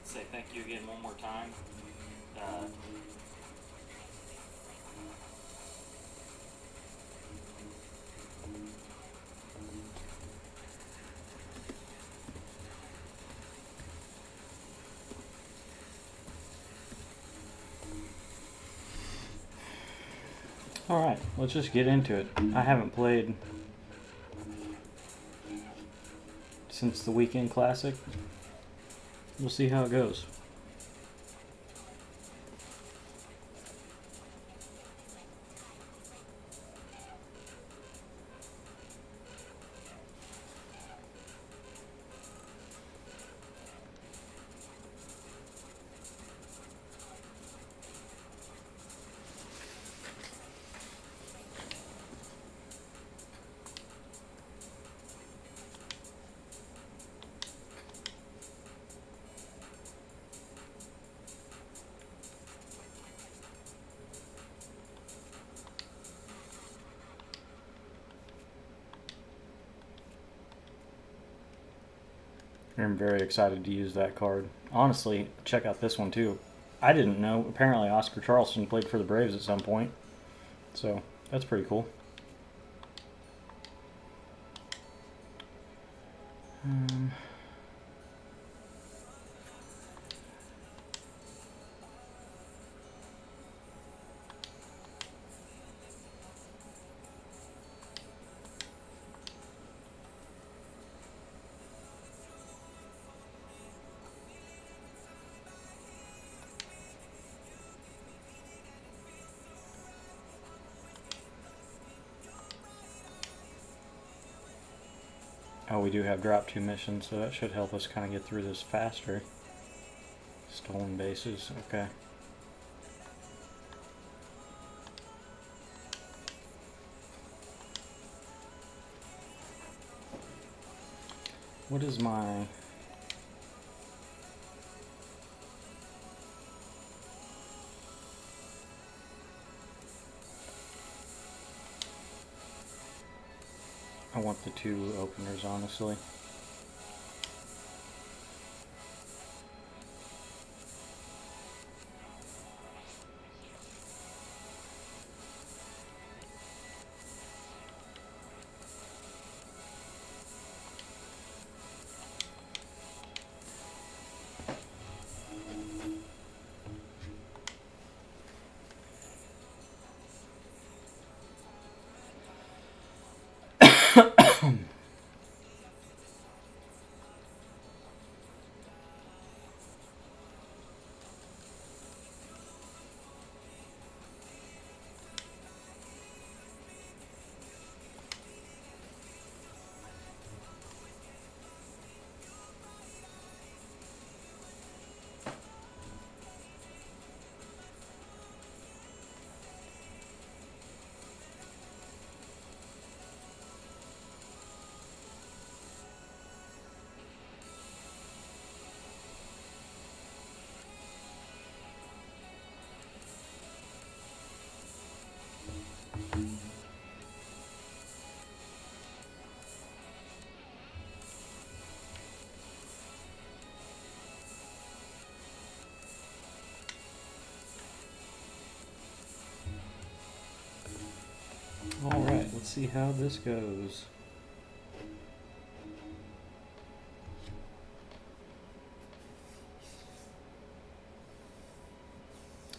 Say thank you again one more time. Alright, let's just get into it. I haven't played since the weekend classic. We'll see how it goes. I'm very excited to use that card. Honestly, check out this one too. I didn't know. Apparently Oscar Charleston played for the Braves at some point. So, that's pretty cool. Oh, we do have drop 2 missions, so that should help us kind of get through this faster. Stolen bases, okay. What is my... I want the 2 openers, honestly. Alright, let's see how this goes.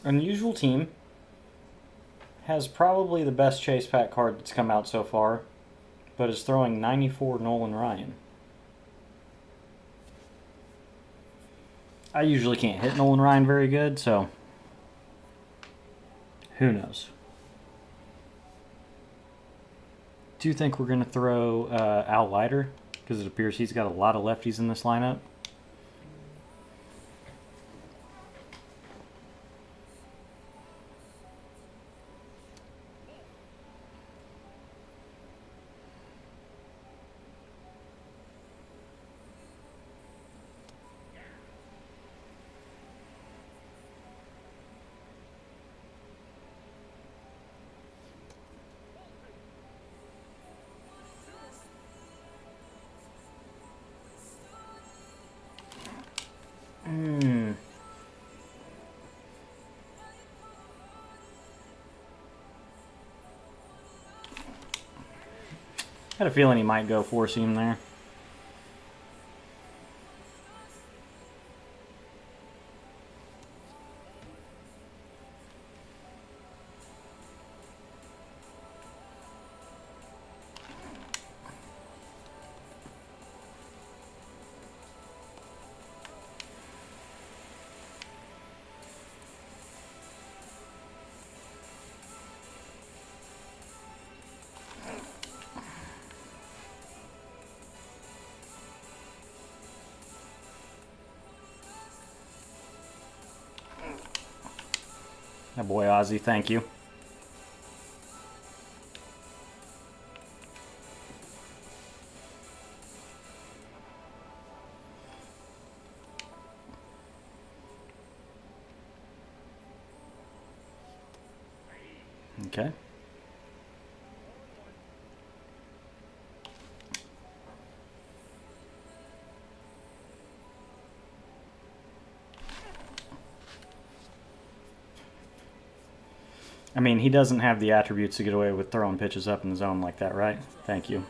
Unusual Team has probably the best chase pack card that's come out so far. but is throwing 94 Nolan Ryan. I usually can't hit Nolan Ryan very good, so who knows. Do you think we're going to throw Al Leiter? Because it appears he's got a lot of lefties in this lineup. I had a feeling he might go four seam there. That boy Ozzy, thank you. Okay. I mean, he doesn't have the attributes to get away with throwing pitches up in the zone like that, right? Thank you.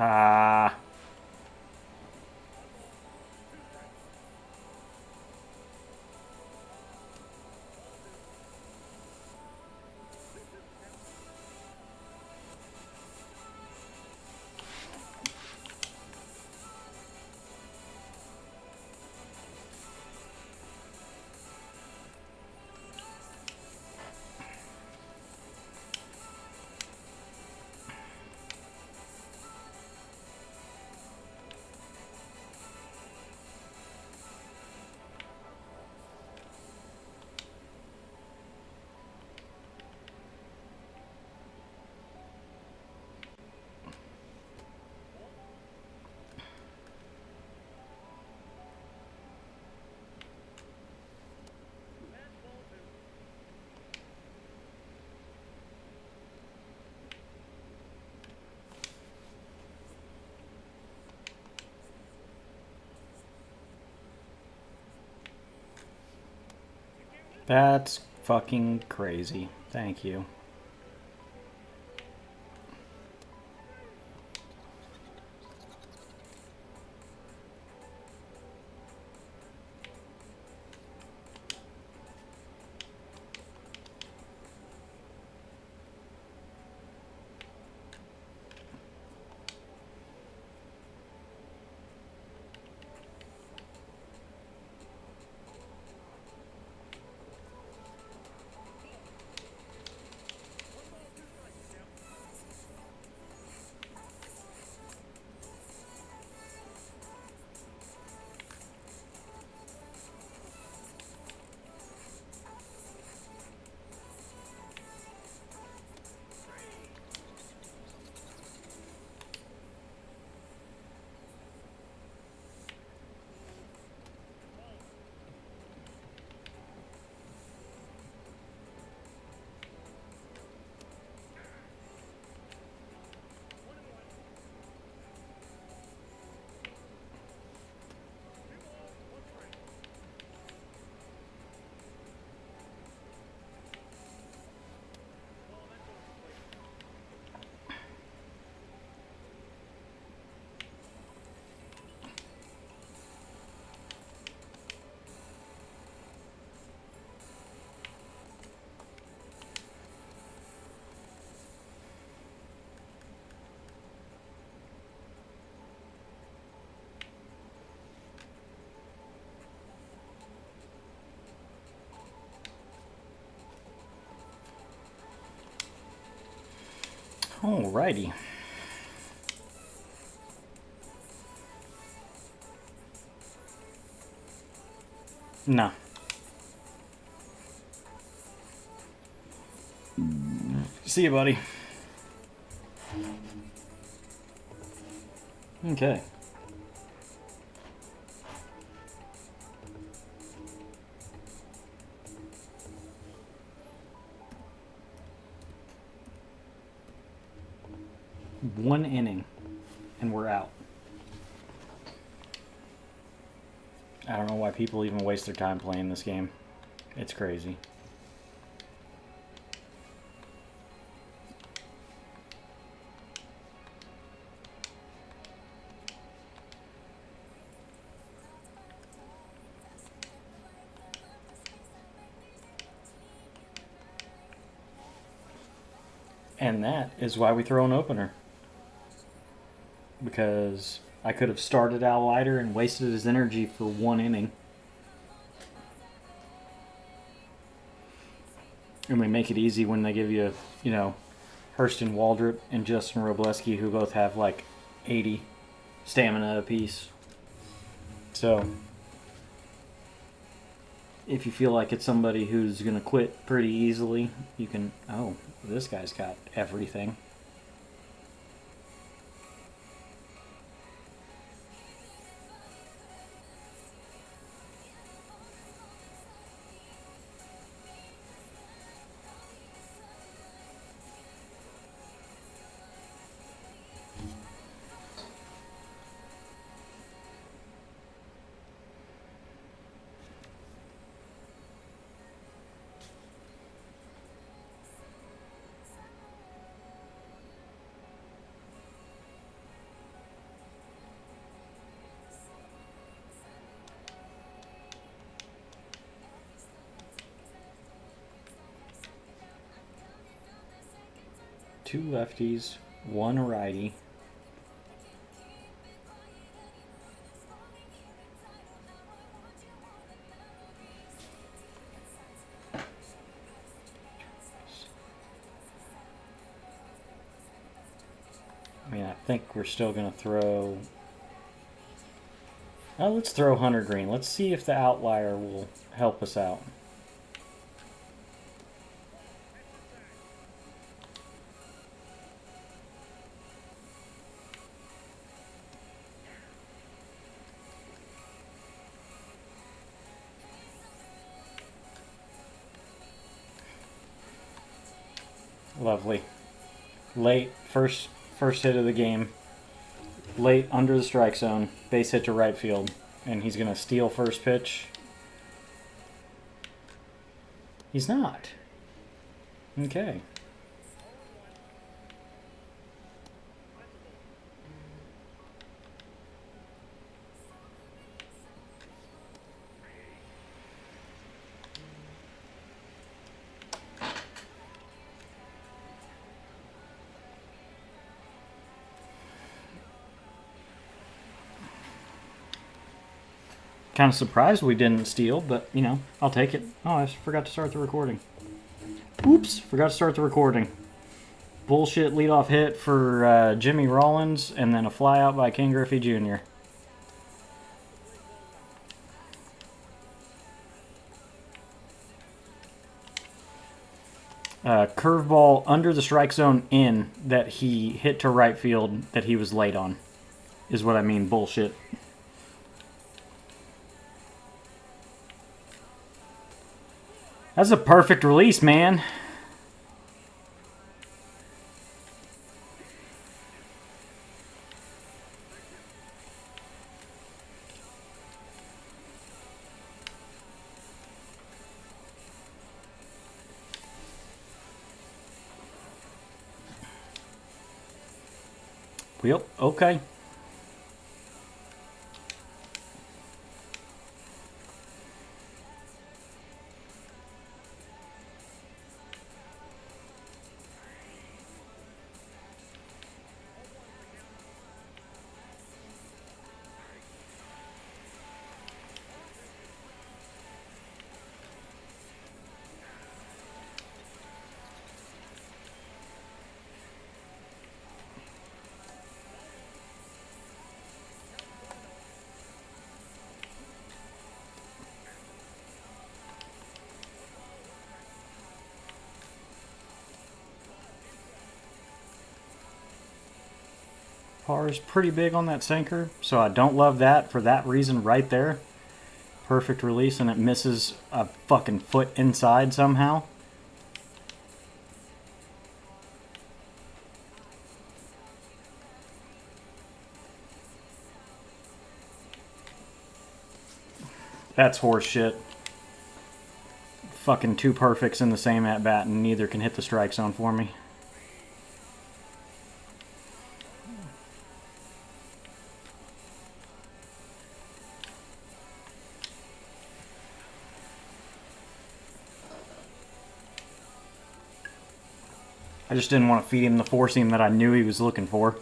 Ah. That's fucking crazy. Thank you. Alrighty. No. See you, buddy. Okay. One inning, and we're out. I don't know why people even waste their time playing this game. It's crazy. And that is why we throw an opener. Because I could have started Al Leiter and wasted his energy for one inning. And we make it easy when they give you, you know, Hurston Waldrop and Justin Robleski, who both have like 80 stamina apiece. So, if you feel like it's somebody who's going to quit pretty easily, you can, oh, this guy's got everything. Two lefties, one righty. I mean, I think we're still going to throw... Oh, let's throw Hunter Green. Let's see if the outlier will help us out. Lovely. Late, first hit of the game. Late under the strike zone. Base hit to right field. And he's going to steal first pitch. He's not. Okay. Kind of surprised we didn't steal, but, you know, I'll take it. Oh, I forgot to start the recording. Oops, forgot to start the recording. Bullshit leadoff hit for Jimmy Rollins, and then a fly out by Ken Griffey Jr. Curveball under the strike zone in that he hit to right field that he was late on, is what I mean, bullshit. That's a perfect release, man. Well, okay. par is pretty big on that sinker, so I don't love that for that reason right there. Perfect release, and it misses a fucking foot inside somehow. That's horse shit. Fucking two perfects in the same at bat, and neither can hit the strike zone for me. I just didn't want to feed him the four seam that I knew he was looking for.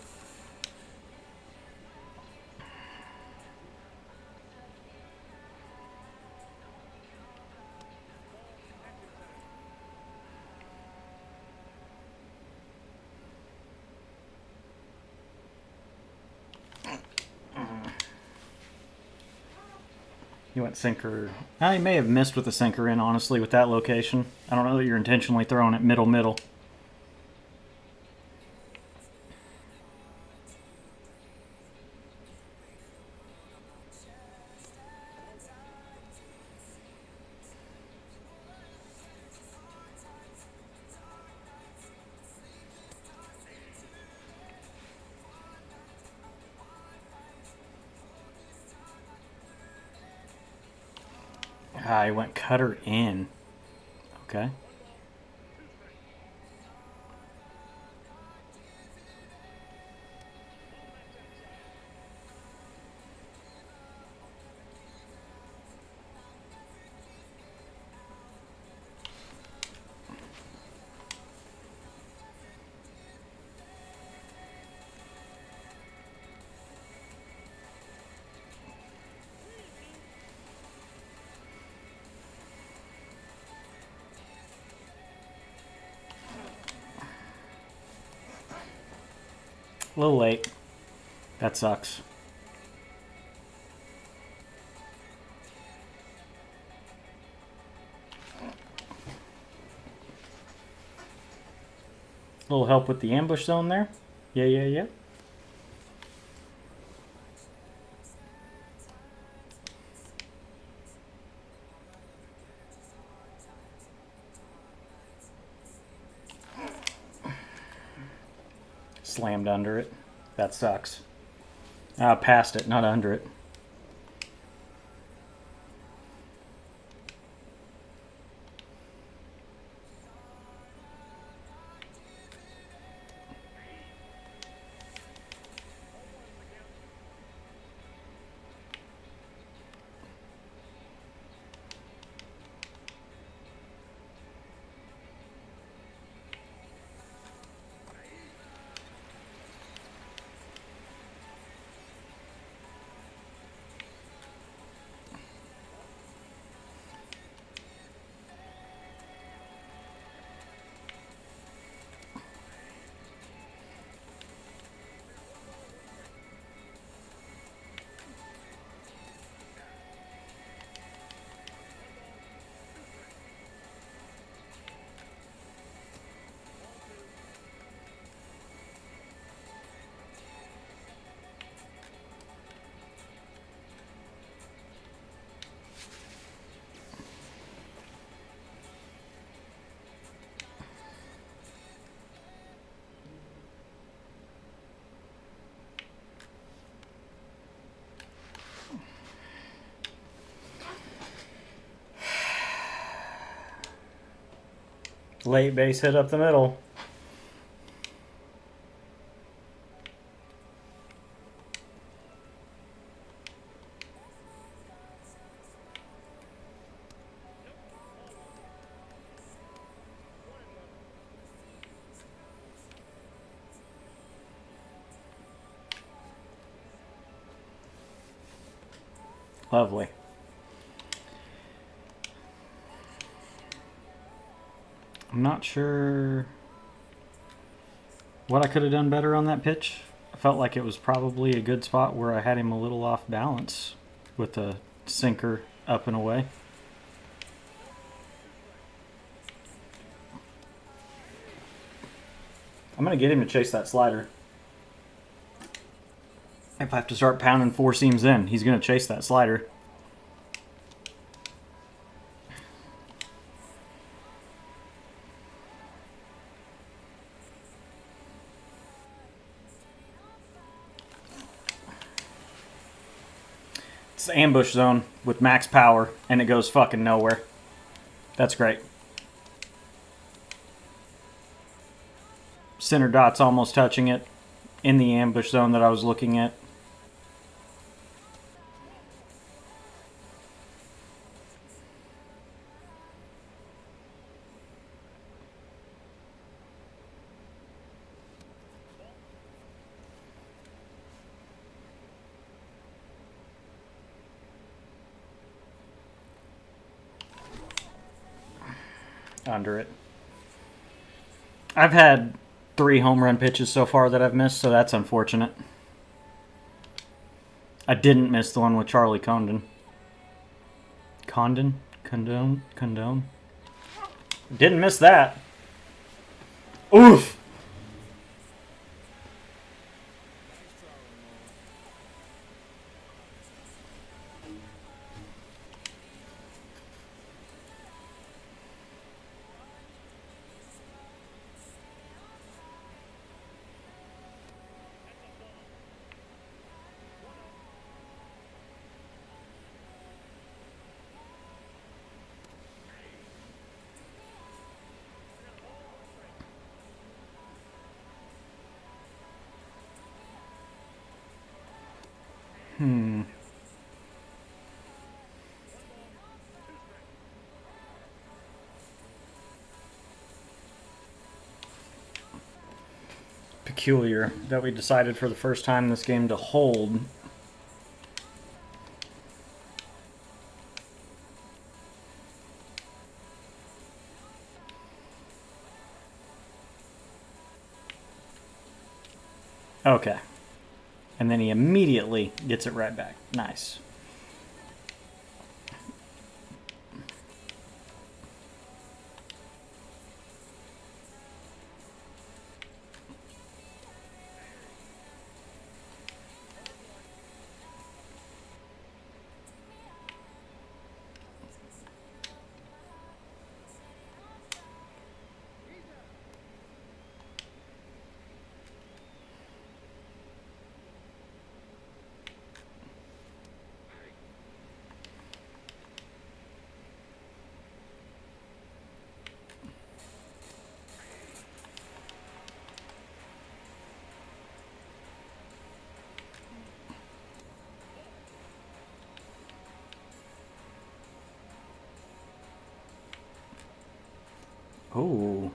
He went sinker. He may have missed with the sinker in, honestly, with that location. I don't know that you're intentionally throwing it middle. He went cutter in. Okay. A little late. That sucks. A little help with the ambush zone there. Yeah. Slammed under it. That sucks. Past it, not under it. Late base hit up the middle. Lovely. I'm not sure what I could have done better on that pitch. I felt like it was probably a good spot where I had him a little off balance with the sinker up and away. I'm going to get him to chase that slider. If I have to start pounding four seams in, he's going to chase that slider. It's the ambush zone with max power, and it goes fucking nowhere. That's great. Center dot's almost touching it in the ambush zone that I was looking at. Under it. I've had 3 home run pitches so far that I've missed, so that's unfortunate. I didn't miss the one with Charlie Condon. Condone? Didn't miss that. Oof! Peculiar that we decided for the first time in this game to hold. Okay. And then he immediately gets it right back. Nice. Oh.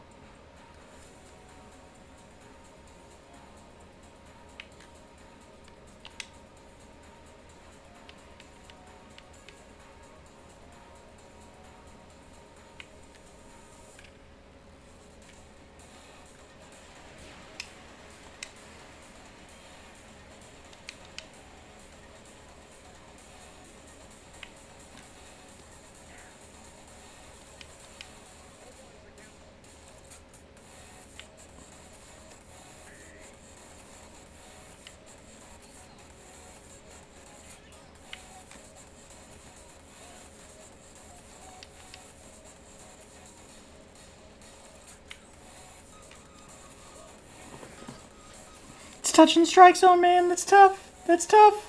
It's touching the strike zone, man. That's tough. That's tough.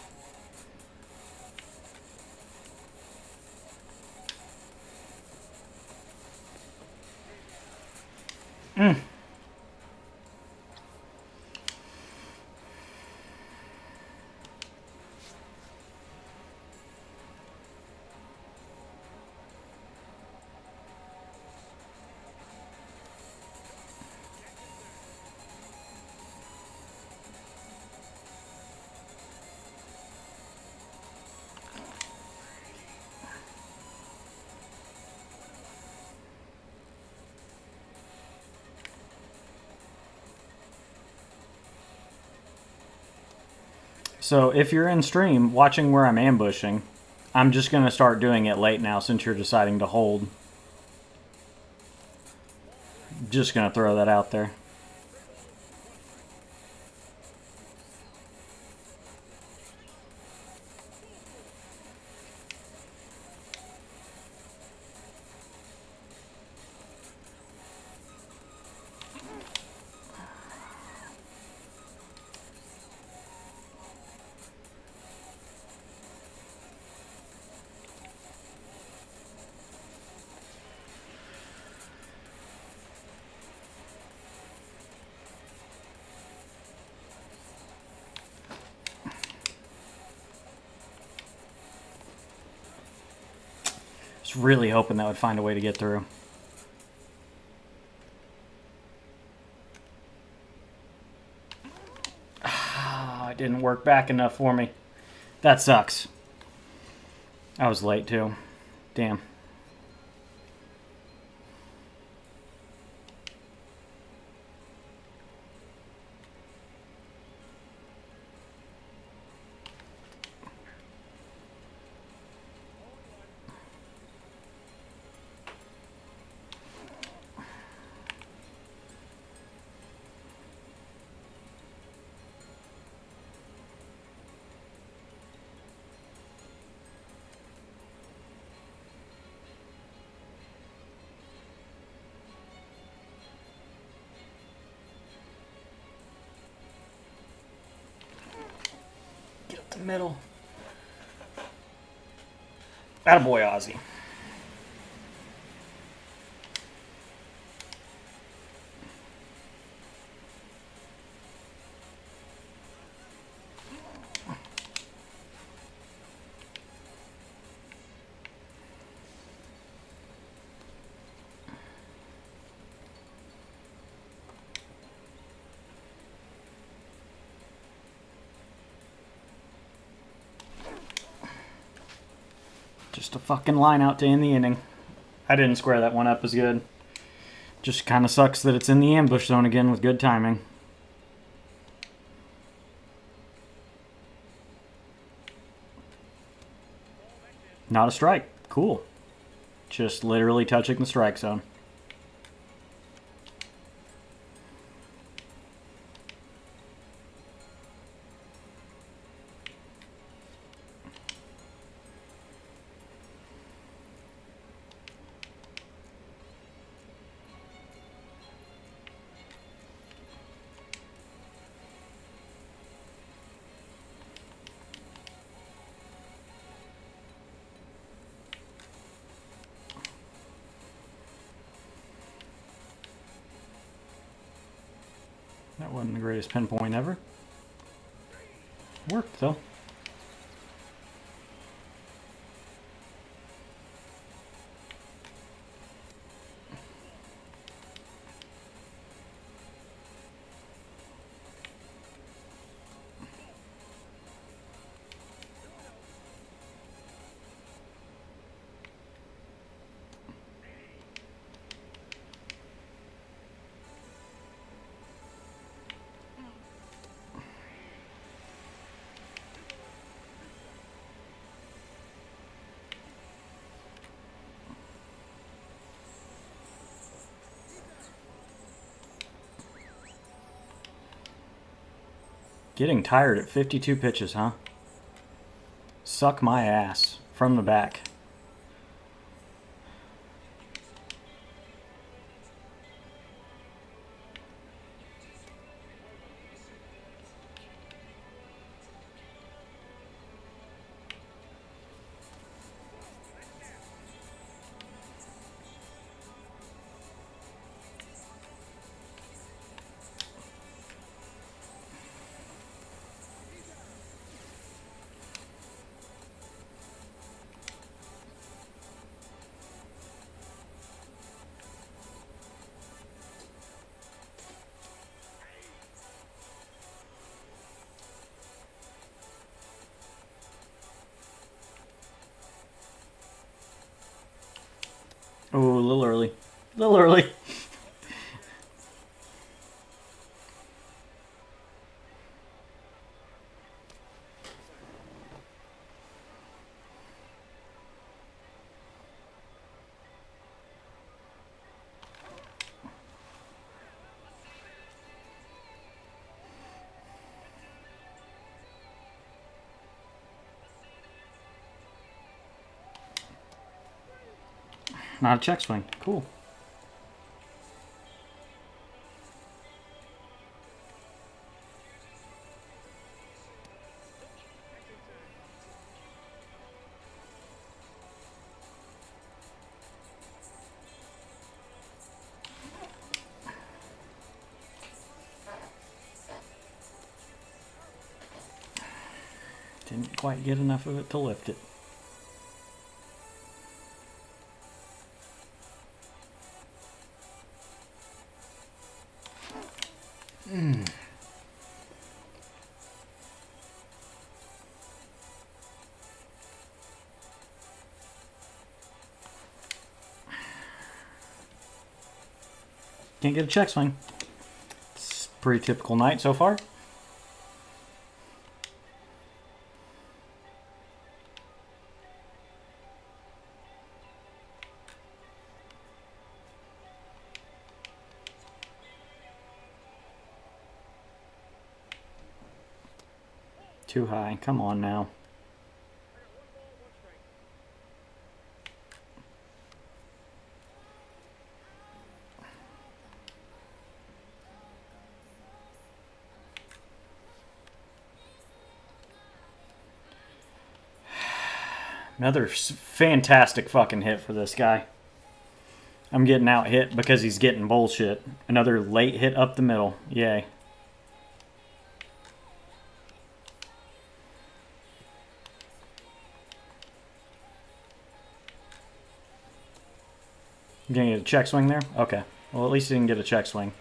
So if you're in stream watching where I'm ambushing, I'm just going to start doing it late now since you're deciding to hold. Just going to throw that out there. was really hoping that would find a way to get through. It didn't work back enough for me. That sucks. I was late too. Damn. The middle. Attaboy, Ozzy. Just a fucking line out to end the inning. I didn't square that one up as good. Just kind of sucks that it's in the ambush zone again with good timing. Not a strike. Cool. Just literally touching the strike zone. That wasn't the greatest pinpoint ever. Worked, though. Getting tired at 52 pitches, huh? Suck my ass. From the back. Oh, a little early. A little early. Not a check swing. Cool. Didn't quite get enough of it to lift it. Can't get a check swing. It's a pretty typical night so far. Too high. Come on now. Another fantastic fucking hit for this guy. I'm getting out hit because he's getting bullshit. Another late hit up the middle. Yay. You gonna get a check swing there? Okay. Well, at least he didn't get a check swing.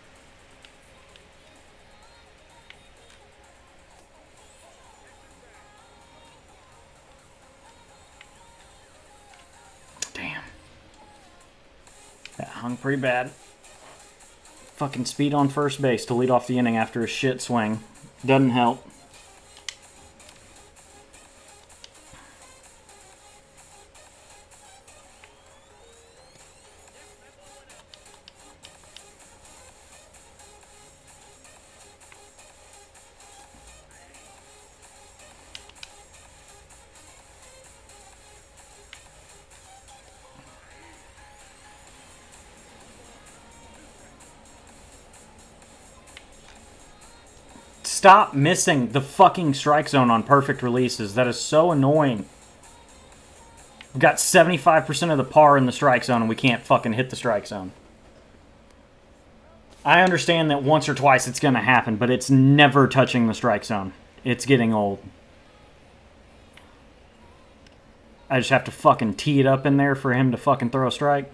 Damn. That hung pretty bad. Fucking speed on first base to lead off the inning after a shit swing. Doesn't help. Stop missing the fucking strike zone on perfect releases. That is so annoying. We've got 75% of the par in the strike zone and we can't fucking hit the strike zone. I understand that once or twice it's going to happen, but it's never touching the strike zone. It's getting old. I just have to fucking tee it up in there for him to fucking throw a strike.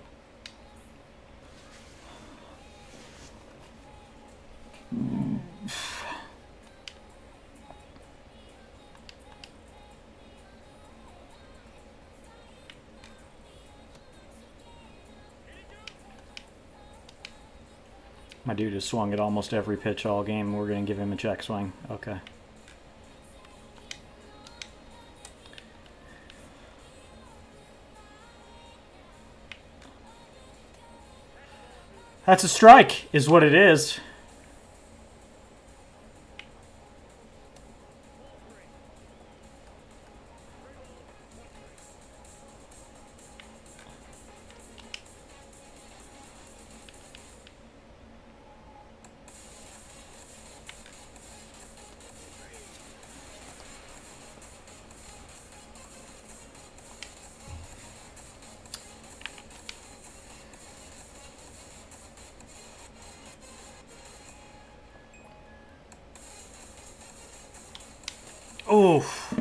My dude has swung at almost every pitch all game. We're going to give him a check swing. Okay. That's a strike, is what it is. Oof.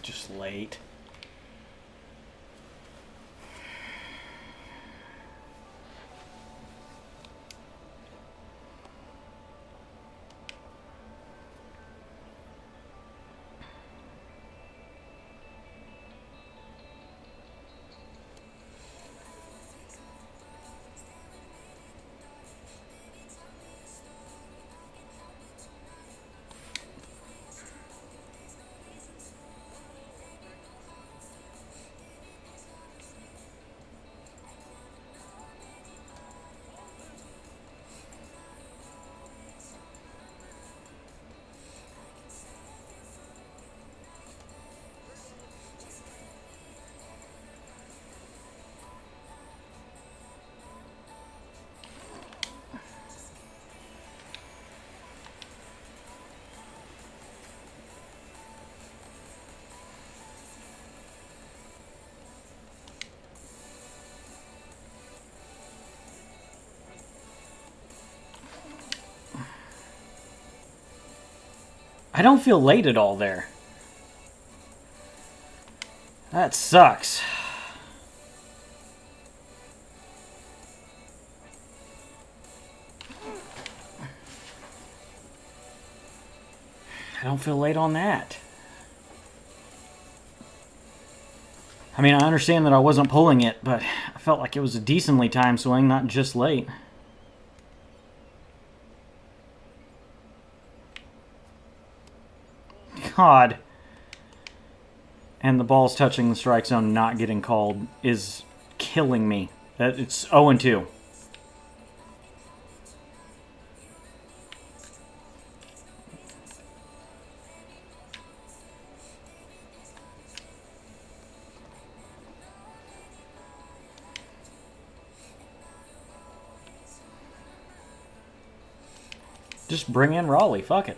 Just late. I don't feel late at all there. That sucks. I don't feel late on that. I mean, I understand that I wasn't pulling it, but I felt like it was a decently timed swing, not just late. God. And the ball's touching the strike zone, not getting called, is killing me. It's 0-2. Just bring in Raleigh. Fuck it.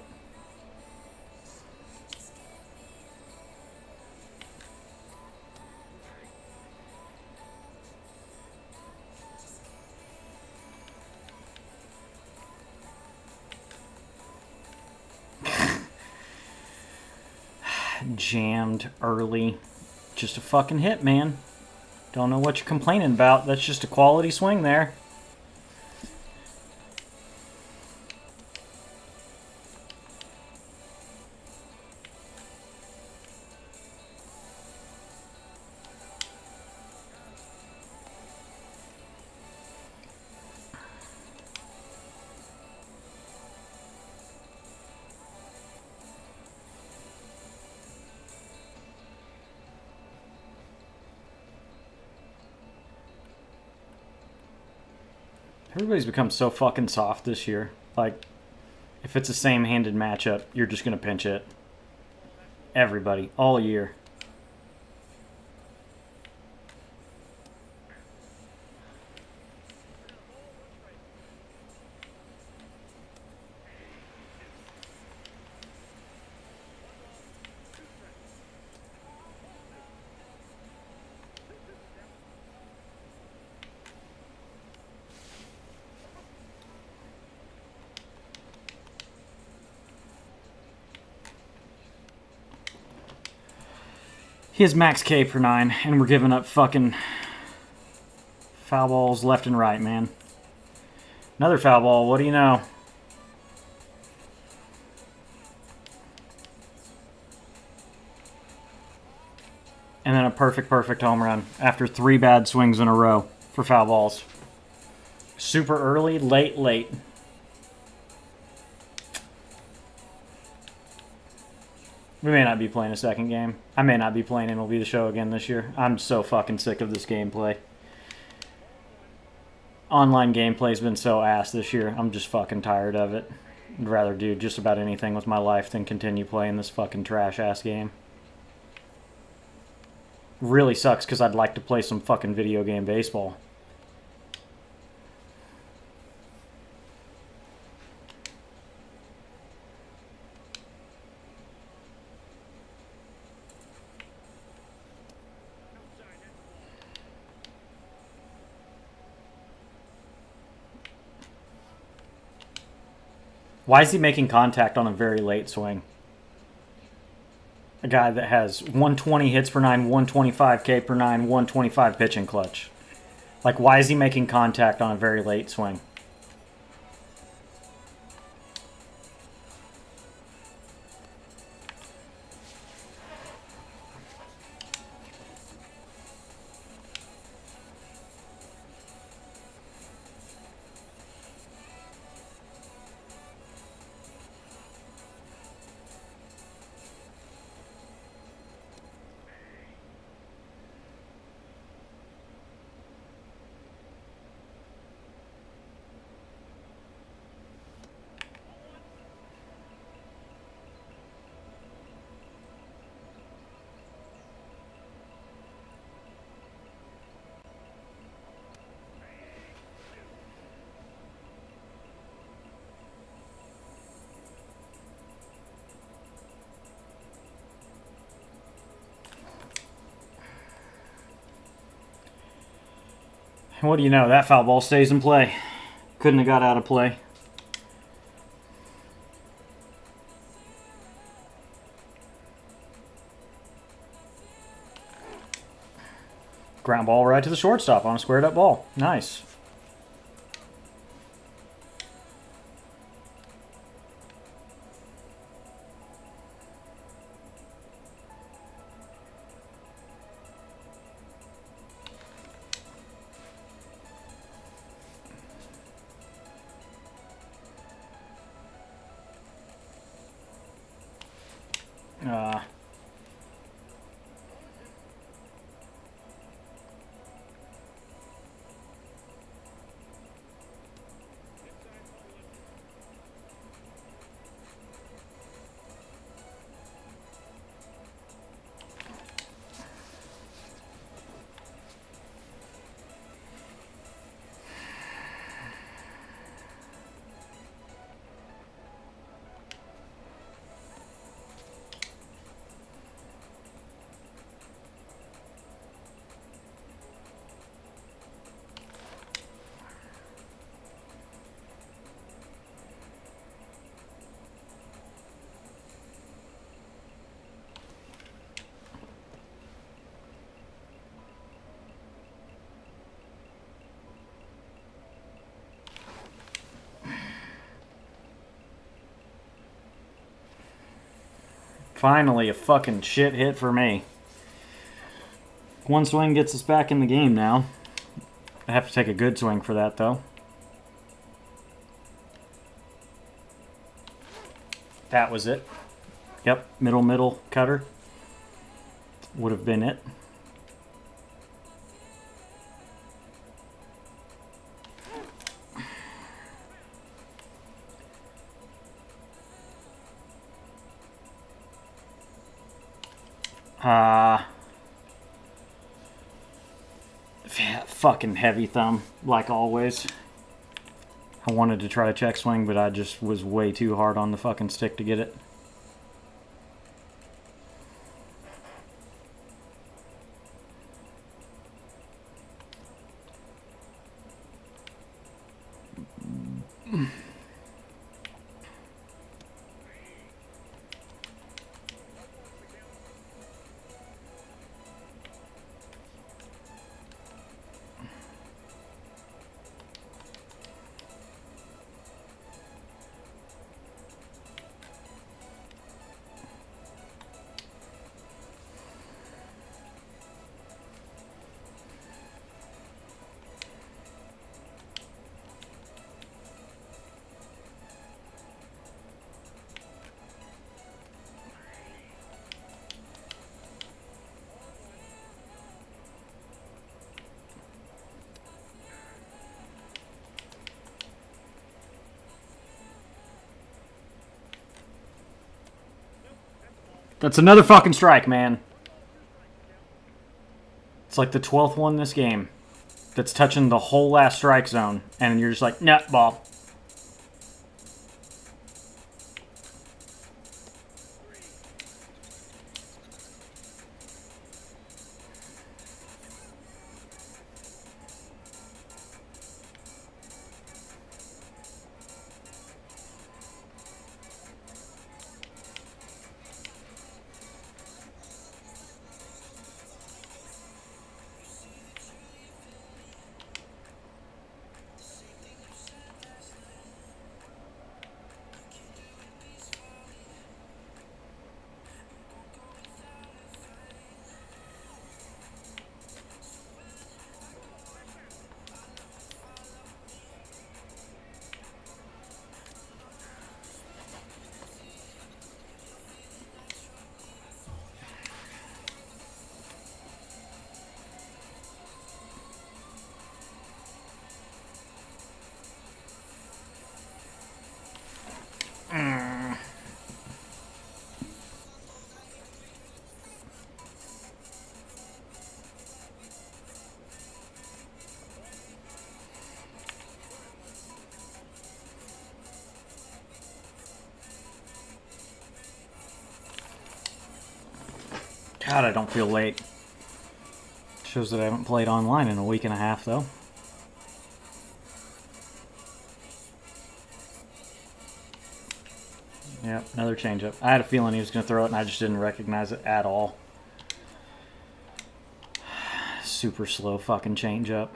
Jammed early. Just a fucking hit, man. Don't know what you're complaining about. That's just a quality swing there. Everybody's become so fucking soft this year. Like, if it's a same-handed matchup, you're just going to pinch it. Everybody. All year. He has max K per 9, and we're giving up fucking foul balls left and right, man. Another foul ball, what do you know? And then a perfect home run after 3 bad swings in a row for foul balls. Super early, late. We may not be playing a second game. I may not be playing MLB The Show again this year. I'm so fucking sick of this gameplay. Online gameplay's been so ass this year. I'm just fucking tired of it. I'd rather do just about anything with my life than continue playing this fucking trash-ass game. Really sucks because I'd like to play some fucking video game baseball. Why is he making contact on a very late swing? A guy that has 120 hits per 9, 125 K per 9, 125 pitching clutch. Like, why is he making contact on a very late swing? What do you know? That foul ball stays in play. Couldn't have got out of play. Ground ball right to the shortstop on a squared up ball. Nice. Finally, a fucking shit hit for me. One swing gets us back in the game now. I have to take a good swing for that, though. That was it. Yep, middle cutter. Would have been it. Fucking heavy thumb, like always. I wanted to try to check swing, but I just was way too hard on the fucking stick to get it. That's another fucking strike, man. It's like the 12th one this game that's touching the whole last strike zone, and you're just like, nah, ball. God, I don't feel late. Shows that I haven't played online in a week and a half, though. Yep, another changeup. I had a feeling he was going to throw it, and I just didn't recognize it at all. super slow fucking changeup.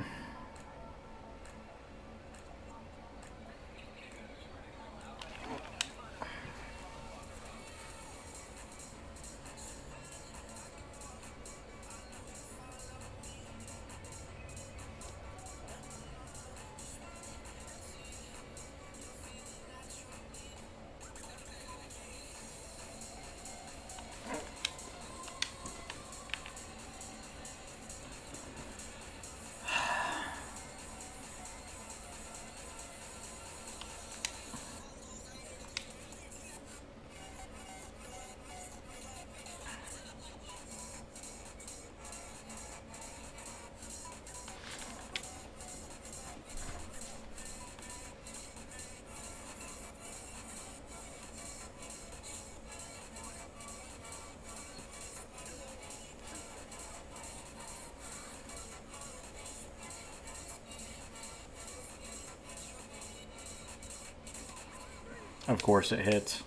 Of course it hits.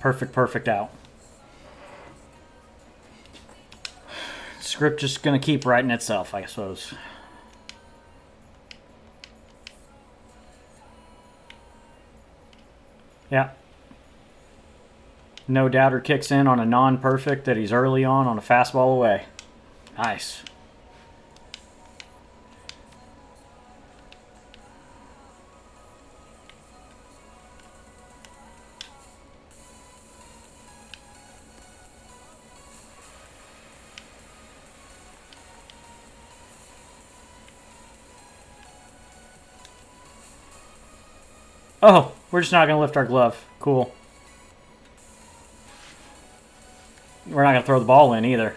Perfect out. Script just gonna keep writing itself, I suppose. Yeah. No doubter kicks in on a non-perfect that he's early on a fastball away. Nice. Oh, we're just not going to lift our glove. Cool. We're not going to throw the ball in either.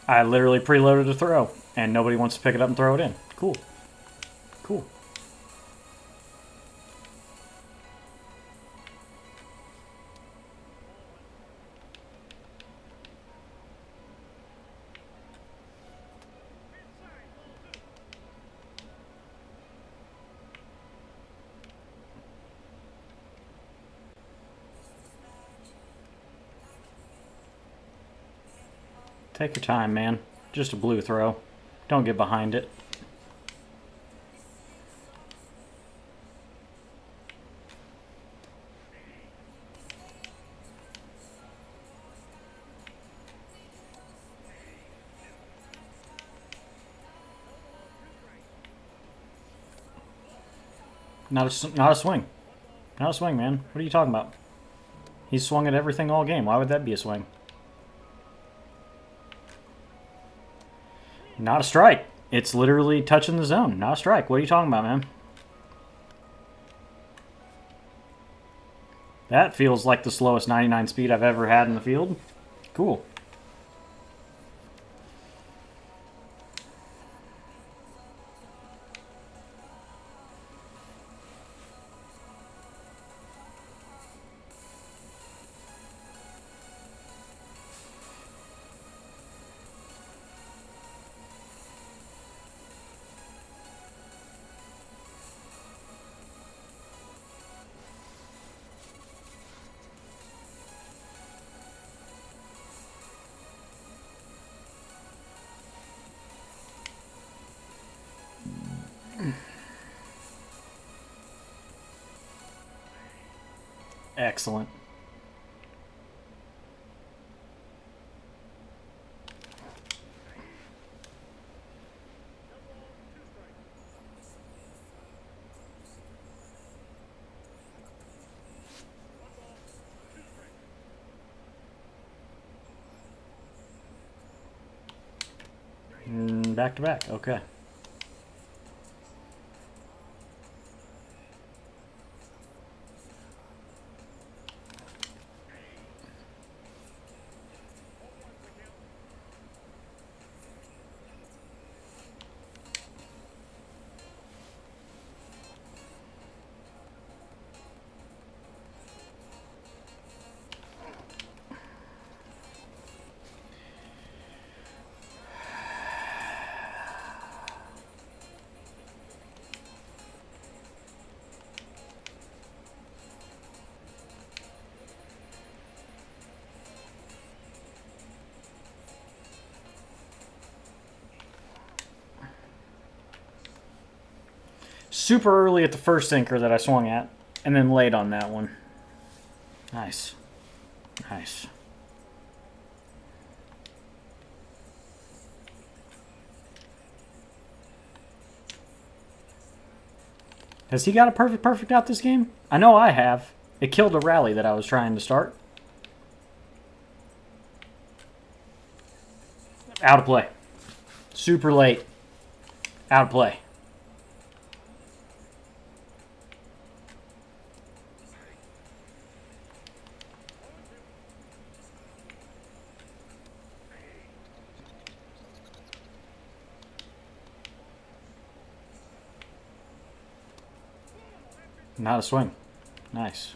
I literally preloaded a throw, and nobody wants to pick it up and throw it in. Cool. Cool. Take your time, man. Just a blue throw. Don't get behind it. Not a swing. Not a swing, man. What are you talking about? He's swung at everything all game. Why would that be a swing? Not a strike. It's literally touching the zone. Not a strike. What are you talking about, man? That feels like the slowest 99 speed I've ever had in the field. Cool. Excellent. back to back. Okay. Super early at the first sinker that I swung at, and then late on that one. Nice. Nice. Has he got a perfect out this game? I know I have. It killed a rally that I was trying to start. Out of play. Super late. Out of play. Not a swing. Nice.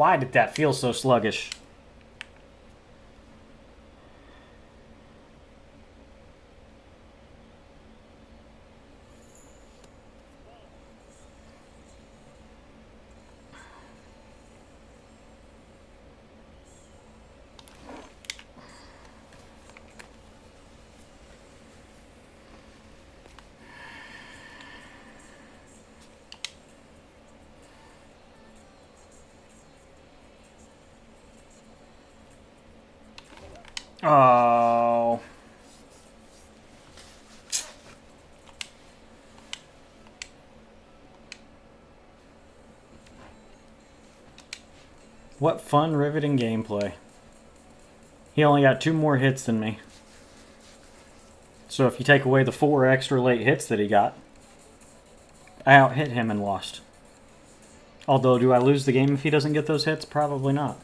Why did that feel so sluggish? Oh. What fun, riveting gameplay. He only got 2 more hits than me. So if you take away the 4 extra late hits that he got, I out-hit him and lost. Although, do I lose the game if he doesn't get those hits? Probably not.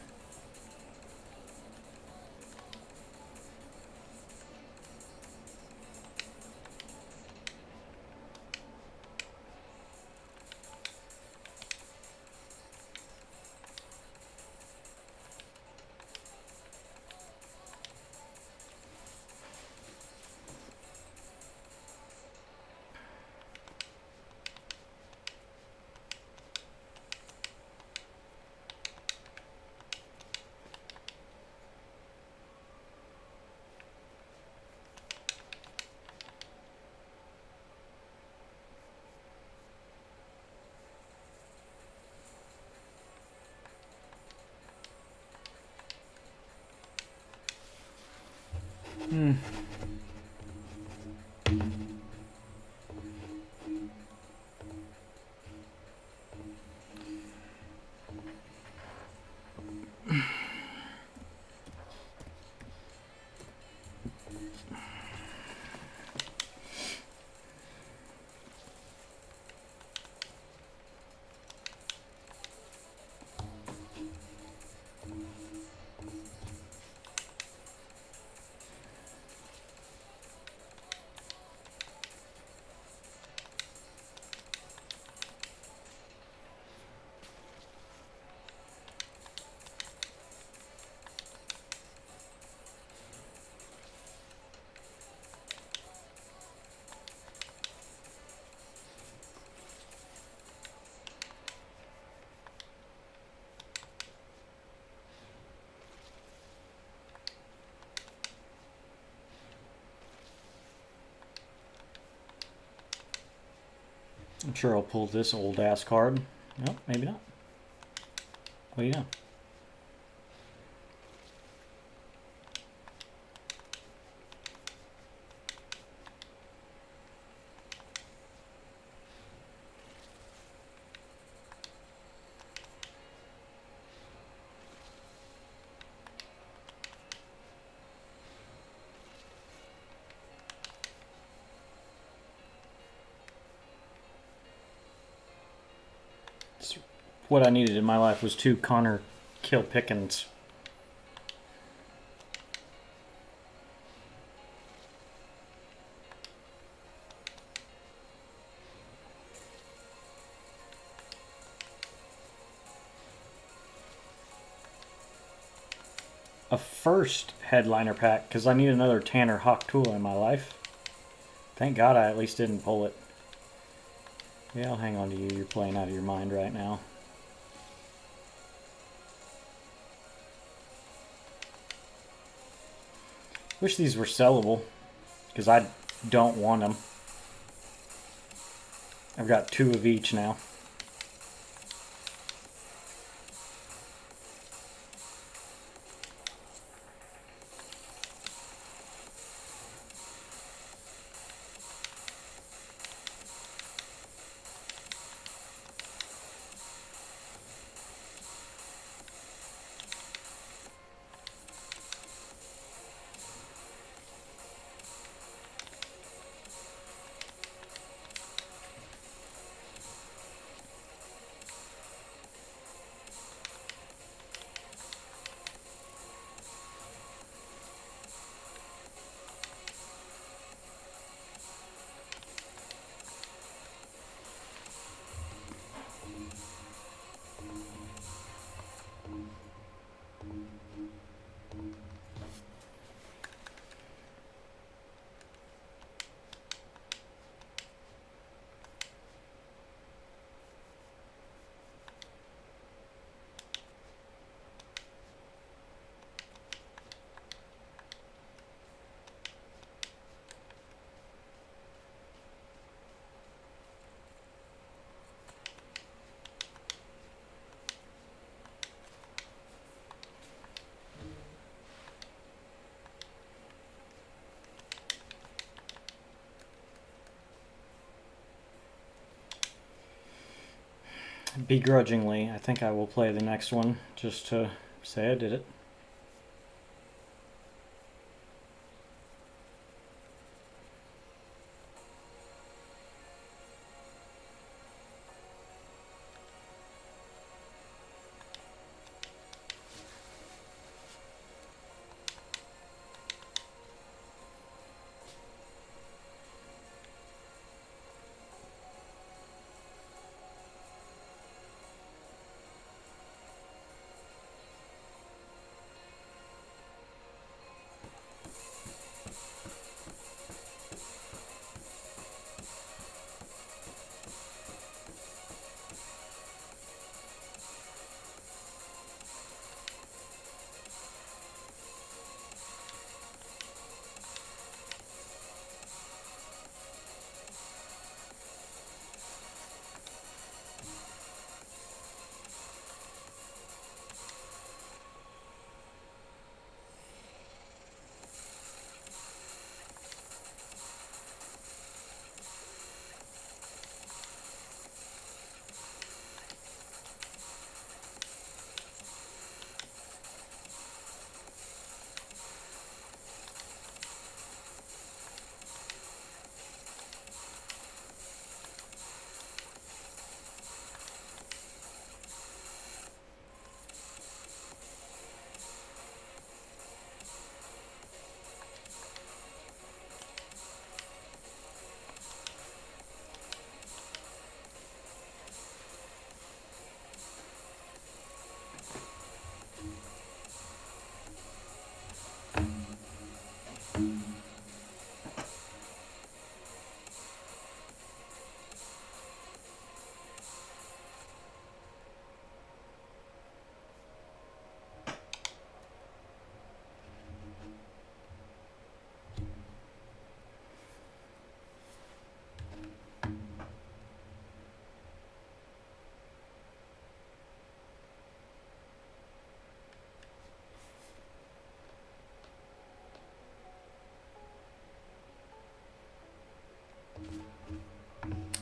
I'm sure I'll pull this old ass card. No, maybe not. What do you know? What I needed in my life was 2 Connor Kill Pickens. A first headliner pack, because I need another Tanner Hawk tool in my life. Thank God I at least didn't pull it. Yeah, I'll hang on to you. You're playing out of your mind right now. Wish these were sellable, because I don't want them. I've got 2 of each now. Begrudgingly, I think I will play the next one just to say I did it.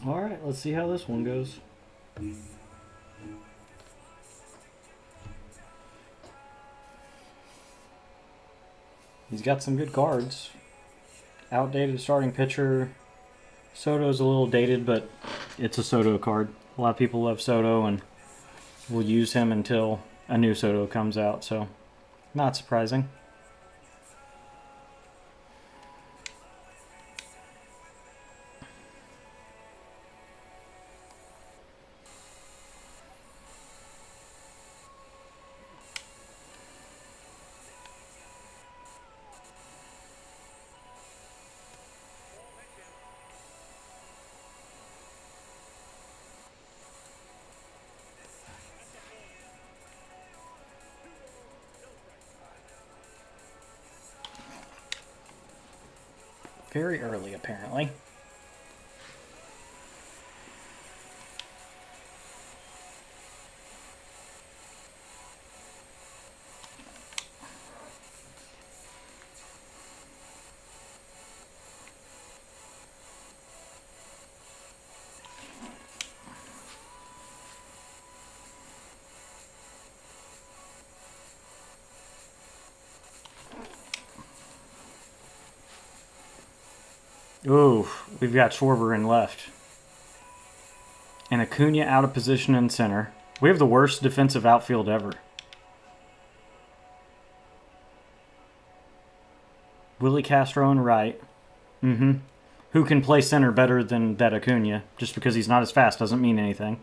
Alright, let's see how this one goes. He's got some good cards. Outdated starting pitcher. Soto's a little dated, but it's a Soto card. A lot of people love Soto and will use him until a new Soto comes out, so not surprising. Very early, apparently. Ooh, we've got Schwarber in left. And Acuna out of position in center. We have the worst defensive outfield ever. Willie Castro in right. Who can play center better than that Acuna? Just because he's not as fast doesn't mean anything.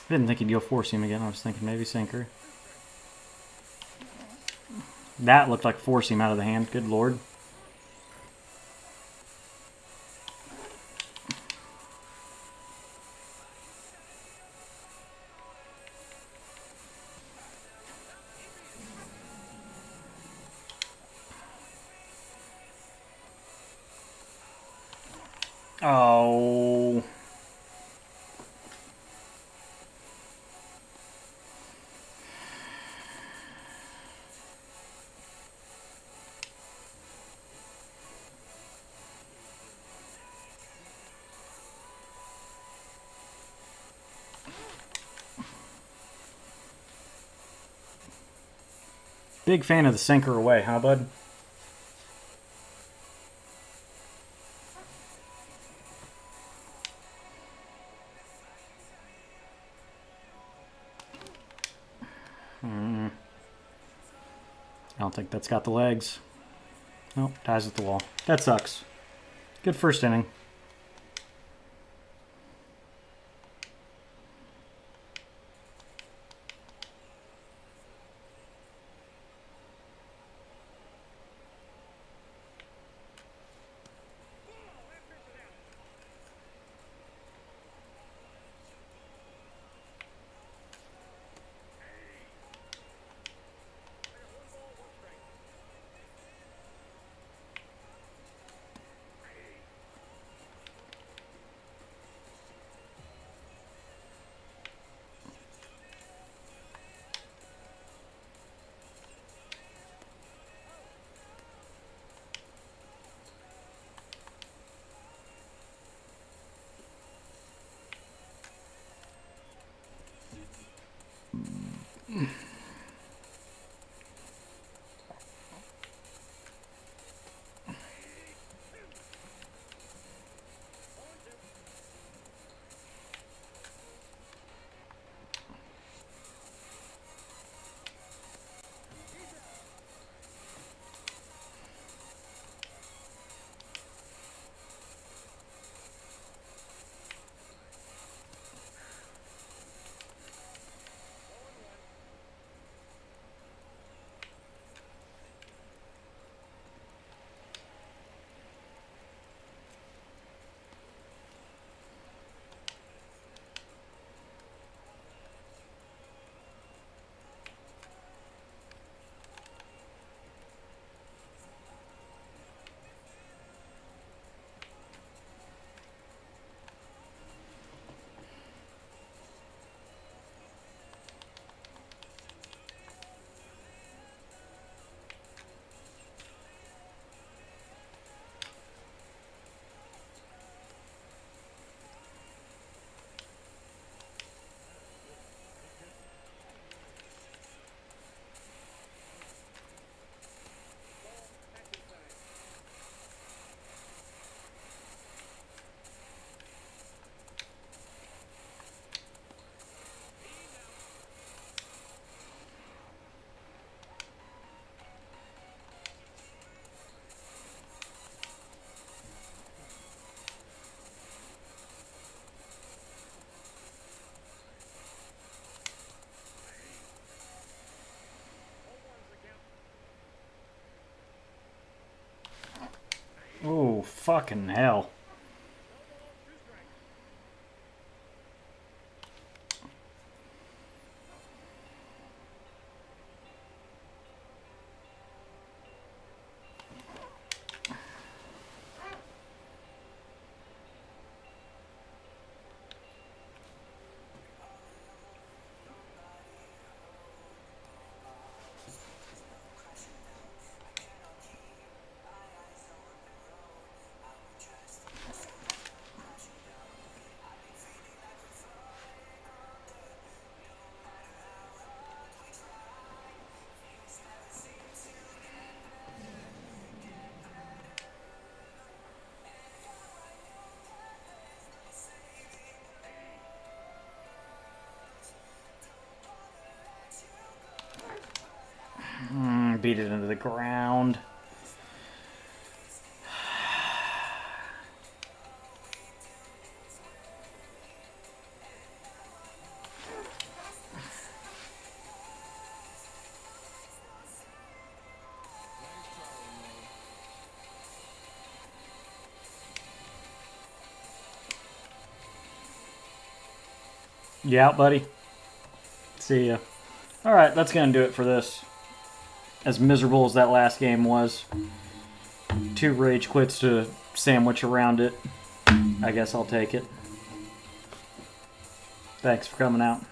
I didn't think he'd go four seam again. I was thinking maybe sinker. That looked like four seam out of the hand. Good lord. Oh. Big fan of the sinker away, huh, bud? I don't think that's got the legs. Nope, ties at the wall. That sucks. Good first inning. Oh, fucking hell. Beat it into the ground. You out, buddy? See ya. Alright, that's going to do it for this. As miserable as that last game was. 2 rage quits to sandwich around it. I guess I'll take it. Thanks for coming out.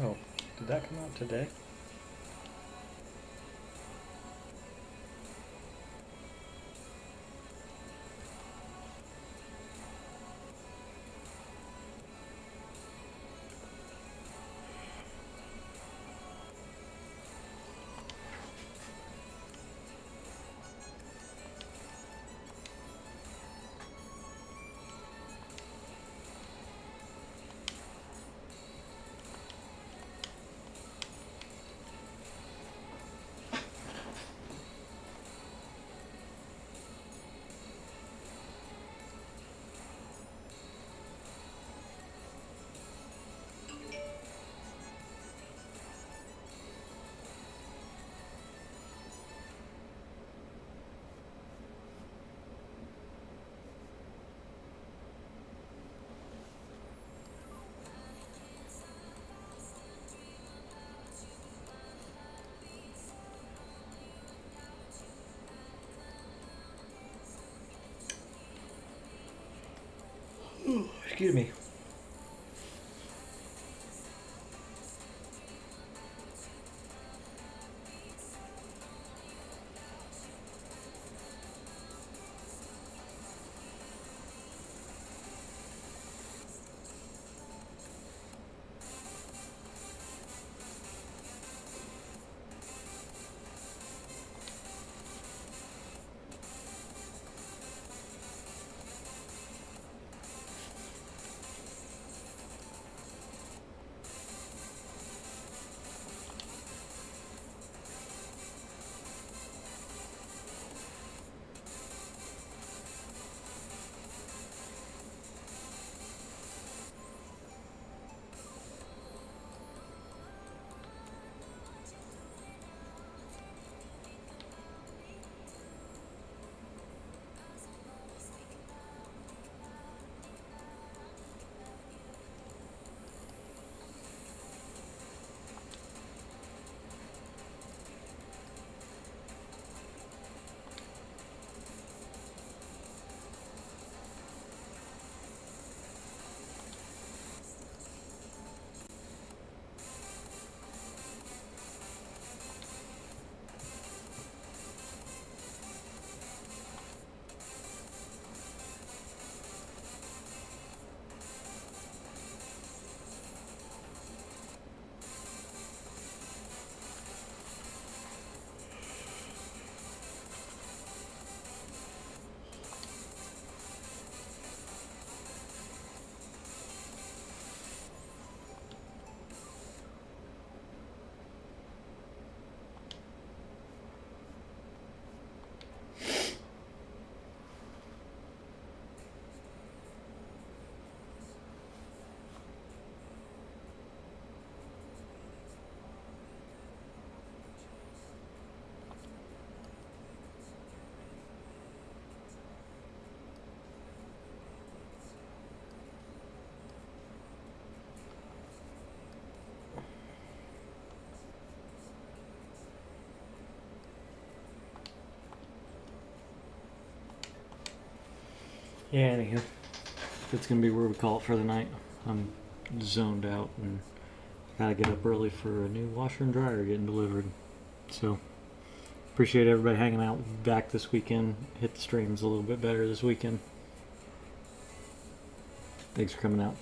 Oh, did that come out today? Excuse me. Yeah, anywho, that's gonna be where we call it for the night. I'm zoned out and gotta get up early for a new washer and dryer getting delivered. So, appreciate everybody hanging out back this weekend. Hit the streams a little bit better this weekend. Thanks for coming out.